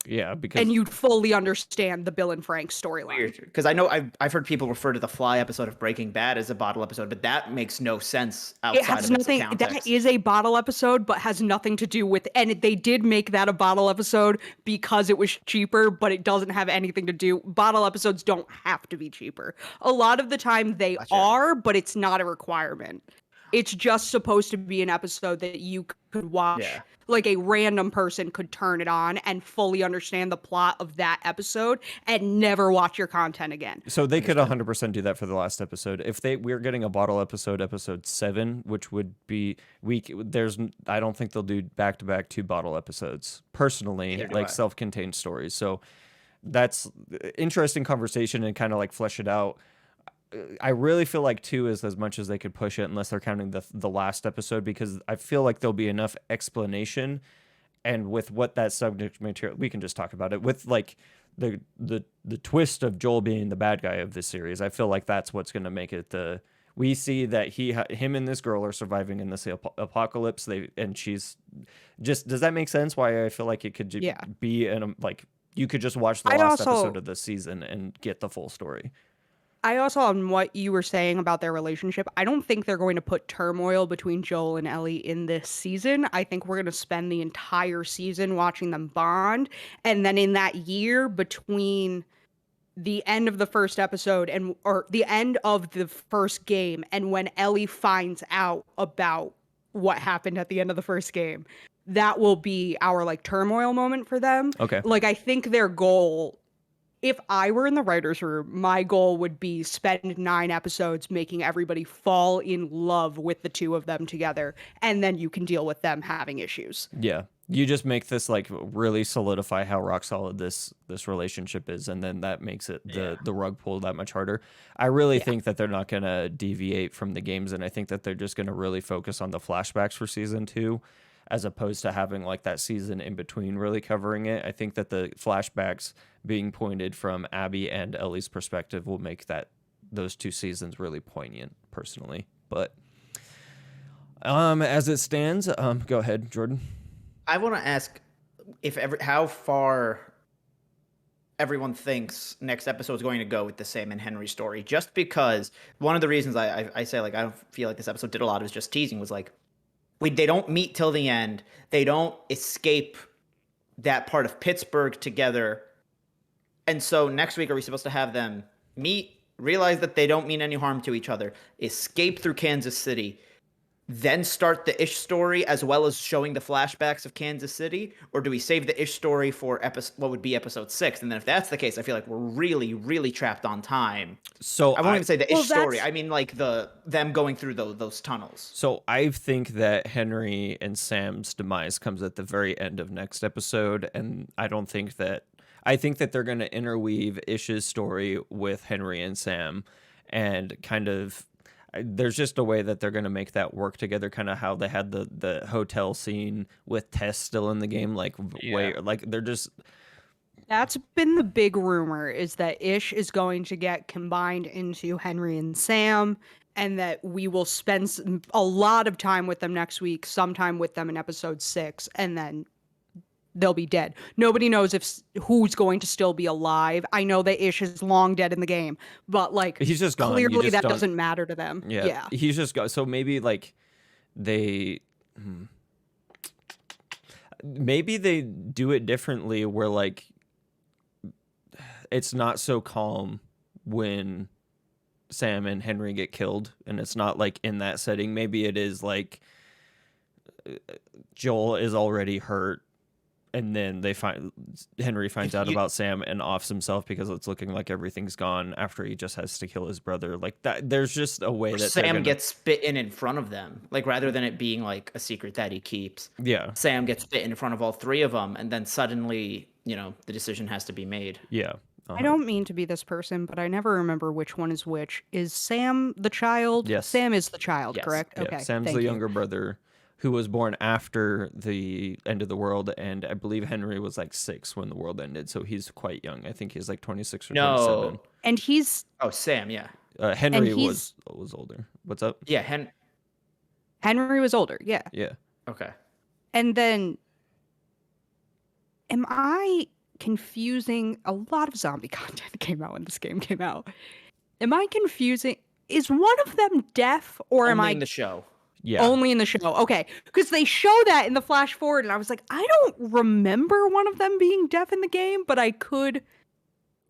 Yeah, because And you'd fully understand the Bill and Frank storyline. Weird, because I know I've heard people refer to the Fly episode of Breaking Bad as a bottle episode, but that makes no sense outside It has of its nothing. context. That is a bottle episode, but has nothing to do with. And they did make that a bottle episode because it was cheaper, but it doesn't have anything to do. Bottle episodes don't have to be cheaper. A lot of the time they Gotcha. are, but it's not a requirement. It's just supposed to be an episode that you could watch. Yeah. Like a random person could turn it on and fully understand the plot of that episode and never watch your content again. So they could 100% do that for the last episode. If we're getting a bottle episode, episode 7, which would be I don't think they'll do back-to-back 2 bottle episodes personally, Neither do like I. self-contained stories. So that's interesting conversation and kind of like flesh it out. I really feel like 2 is as much as they could push it, unless they're counting the last episode, because I feel like there'll be enough explanation, and with what that subject material, we can just talk about it with like the twist of Joel being the bad guy of this series. I feel like that's what's going to make it We see that him and this girl are surviving in this apocalypse. And she's just, does that make sense? Why I feel like it could Yeah. be like you could just watch the I last also- episode of the season and get the full story. I also, on what you were saying about their relationship, I don't think they're going to put turmoil between Joel and Ellie in this season. I think we're going to spend the entire season watching them bond. And then in that year between the end of the first episode or the end of the first game and when Ellie finds out about what happened at the end of the first game, that will be our like turmoil moment for them. Okay. Like, I think their goal, if I were in the writer's room, my goal would be spend 9 episodes making everybody fall in love with the two of them together, and then you can deal with them having issues. Yeah. You just make this like really solidify how rock solid this relationship is, and then that makes it the rug pull that much harder. I really think that they're not going to deviate from the games, and I think that they're just going to really focus on the flashbacks for season 2 as opposed to having like that season in between really covering it. I think that the flashbacks being pointed from Abby and Ellie's perspective will make those 2 seasons really poignant personally. But as it stands, go ahead, Jordan. I want to ask how far everyone thinks next episode is going to go with the Sam and Henry story. Just because one of the reasons I say like I don't feel like this episode did a lot is just teasing was like they don't meet till the end. They don't escape that part of Pittsburgh together. And so next week, are we supposed to have them meet, realize that they don't mean any harm to each other, escape through Kansas City, then start the Ish story as well as showing the flashbacks of Kansas City? Or do we save the Ish story for what would be episode 6? And then if that's the case, I feel like we're really, really trapped on time. So I won't even say the Ish story. I mean like them going through those tunnels. So I think that Henry and Sam's demise comes at the very end of next episode, and I think that they're going to interweave Ish's story with Henry and Sam, and kind of there's just a way that they're going to make that work together, kind of how they had the hotel scene with Tess still in the game, they're just... That's been the big rumor, is that Ish is going to get combined into Henry and Sam, and that we will spend a lot of time with them next week, sometime with them in episode 6, and then they'll be dead. Nobody knows who's going to still be alive. I know that Ish is long dead in the game, but like he's just gone. Clearly, that doesn't matter to them. Yeah. He's just gone. So maybe like maybe they do it differently, where like it's not so calm when Sam and Henry get killed, and it's not like in that setting. Maybe it is like Joel is already hurt, and then Henry finds out about Sam and offs himself because it's looking like everything's gone after he just has to kill his brother. Like that, there's just a way that Sam gets spit in front of them, like rather than it being like a secret that he keeps. Yeah, Sam gets spit in front of all 3 of them, and then suddenly, the decision has to be made. Yeah. I don't mean to be this person, but I never remember which one is which. Is Sam the child? Yes. Sam is the child, Yes. correct? Yeah. Okay. Sam's the younger brother who was born after the end of the world, and I believe Henry was like 6 when the world ended, so he's quite young. I think he's like 26 or 27. And he's... Oh, Sam, yeah. Henry was older. What's up? Yeah, Henry was older, yeah. Yeah. Okay. And then... Am I confusing... A lot of zombie content came out when this game came out. Am I confusing... Is one of them deaf, or am I... in the show. Yeah. Only in the show. Okay. Because they show that in the flash forward, and I was like, I don't remember one of them being deaf in the game, but I could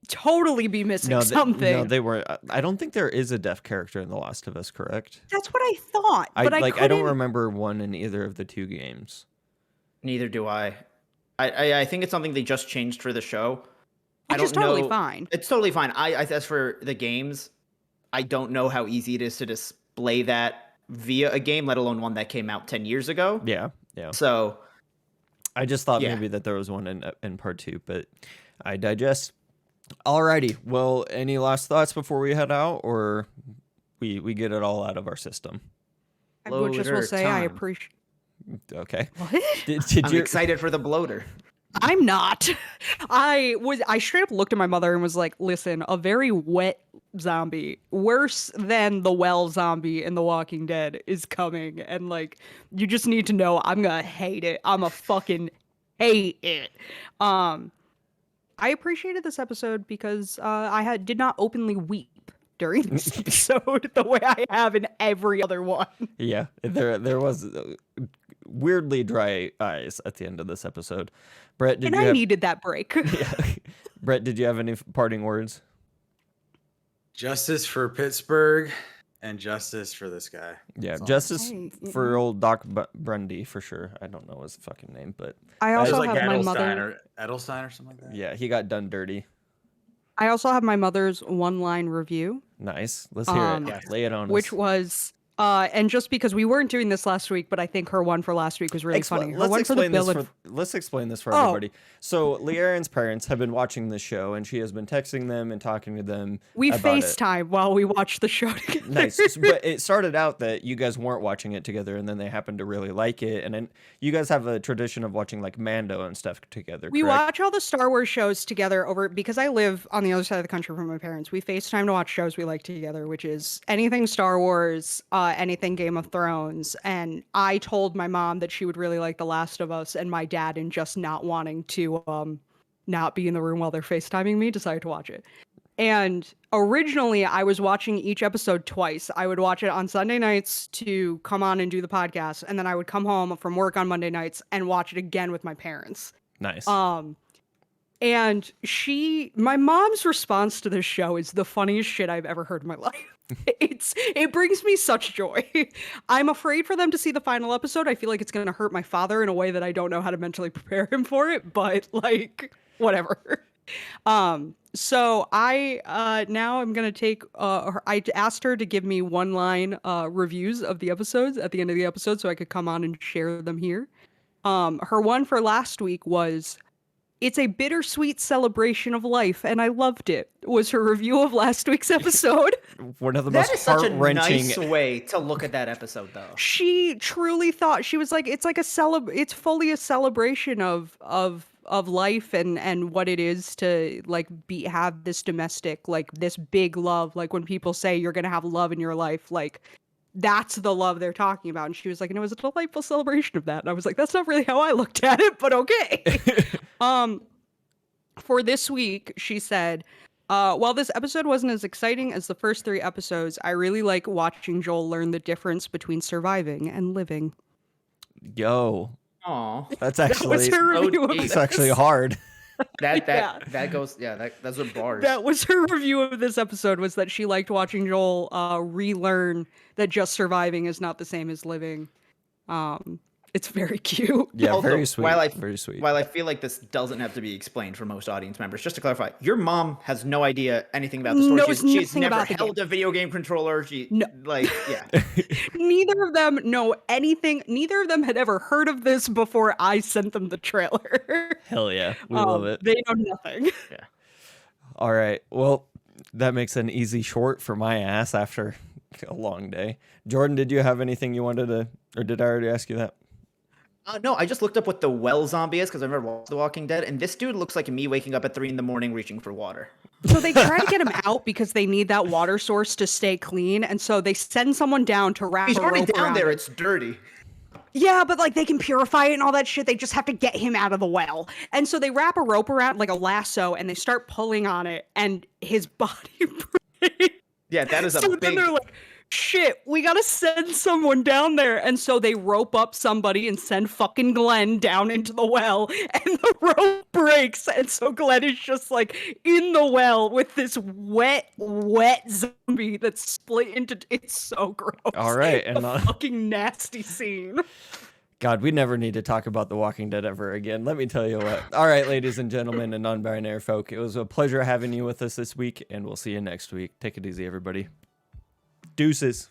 totally be missing something. No, they were. I don't think there is a deaf character in The Last of Us, correct? That's what I thought. But I don't remember one in either of the 2 games. Neither do I. I think it's something they just changed for the show. Which is totally fine. It's totally fine. As for the games, I don't know how easy it is to display that via a game, let alone one that came out 10 years ago. Yeah, yeah. So I just thought maybe that there was one in part 2, but I digest. Alrighty. Well, any last thoughts before we head out, or we get it all out of our system? I would just will say I appreciate... Okay. What? Did I'm excited for the bloater. I'm not. I straight up looked at my mother and was like, listen, a very wet zombie, worse than the well zombie in The Walking Dead, is coming. And like, you just need to know I'm gonna hate it. I'm a fucking hate it. I appreciated this episode because did not openly weep during this episode the way I have in every other one. Yeah, there was weirdly dry eyes at the end of this episode. Brett, did And you I have needed that break. yeah. Brett, did you have any parting words? Justice for Pittsburgh and justice for this guy. Yeah, That's all. justice Hey, you for know. old Doc Brundy for sure. I don't know his fucking name, but I It was also like have my Edelstein mother. or Edelstein or something like that. yeah, he got done dirty. I also have my mother's one-line review, Nice. Let's hear it. Yes. Lay it on which us. was and just because we weren't doing this last week, but I think her one for last week was really funny. Her one for the bill. Let's explain this for Oh. everybody. So Learen's parents have been watching this show, and she has been texting them and talking to them. We about it. FaceTime while we watch the show together. Nice, but it started out that you guys weren't watching it together, and then they happened to really like it. And then you guys have a tradition of watching like Mando and stuff together. We correct? watch all the Star Wars shows together because I live on the other side of the country from my parents. We FaceTime to watch shows we like together, which is anything Star Wars, anything Game of Thrones. And I told my mom that she would really like The Last of Us, and my dad, in just not wanting to not be in the room while they're FaceTiming me, decided to watch it. And originally, I was watching each episode twice. I would watch it on Sunday nights to come on and do the podcast, and then I would come home from work on Monday nights and watch it again with my parents. Nice. And my mom's response to this show is the funniest shit I've ever heard in my life. It brings me such joy. I'm afraid for them to see the final episode. I feel like it's going to hurt my father in a way that I don't know how to mentally prepare him for it, but like, whatever. So I now I'm gonna take I asked her to give me one-line reviews of the episodes at the end of the episode so I could come on and share them here. Her one for last week was "It's a bittersweet celebration of life, and I loved it." Was her review of last week's episode. One of the That is most such a heart-wrenching. nice way to look at that episode, though. She truly thought, she was like, it's like it's fully a celebration of life and what it is to like have this domestic, like this big love. Like when people say you're gonna have love in your life, like that's the love they're talking about. And she was like, and it was a delightful celebration of that. And I was like, that's not really how I looked at it, but okay. For this week, she said, while this episode wasn't as exciting as the first 3 episodes, I really like watching Joel learn the difference between surviving and living. Yo, Aw, that's That was actually her review of deep. it's this. actually hard. that Yeah. that goes. Yeah, those are bars. That was her review of this episode, was that she liked watching Joel relearn that just surviving is not the same as living. It's very cute. Yeah, Also, very sweet. while I- very sweet. While I feel like this doesn't have to be explained for most audience members, just to clarify, your mom has no idea anything about the story. Knows She's nothing never about the held a video game controller. She No. yeah. Neither of them know anything. Neither of them had ever heard of this before I sent them the trailer. Hell yeah, we love it. They know nothing. All right, well, that makes an easy short for my ass after a long day. Jordan, did you have anything you wanted to, or did I already ask you that? No, I just looked up what the well zombie is because I remember watching The Walking Dead, and this dude looks like me waking up at 3 a.m. reaching for water. So they try to get him out because they need that water source to stay clean, and so they send someone down to wrap He's a already rope down around there. it. It's dirty. Yeah, but like they can purify it and all that shit. They just have to get him out of the well. And so they wrap a rope around like a lasso and they start pulling on it and his body breaks. Yeah, that is a So then big. they're like, shit, we gotta send someone down there. And so they rope up somebody and send fucking Glenn down into the well, and the rope breaks. And so Glenn is just like in the well with this wet zombie that's split into. It's so gross. All right, A and fucking nasty scene. God, we never need to talk about The Walking Dead ever again. Let me tell you what. All right, ladies and gentlemen and non-binary folk, it was a pleasure having you with us this week, and we'll see you next week. Take it easy, everybody. Deuces.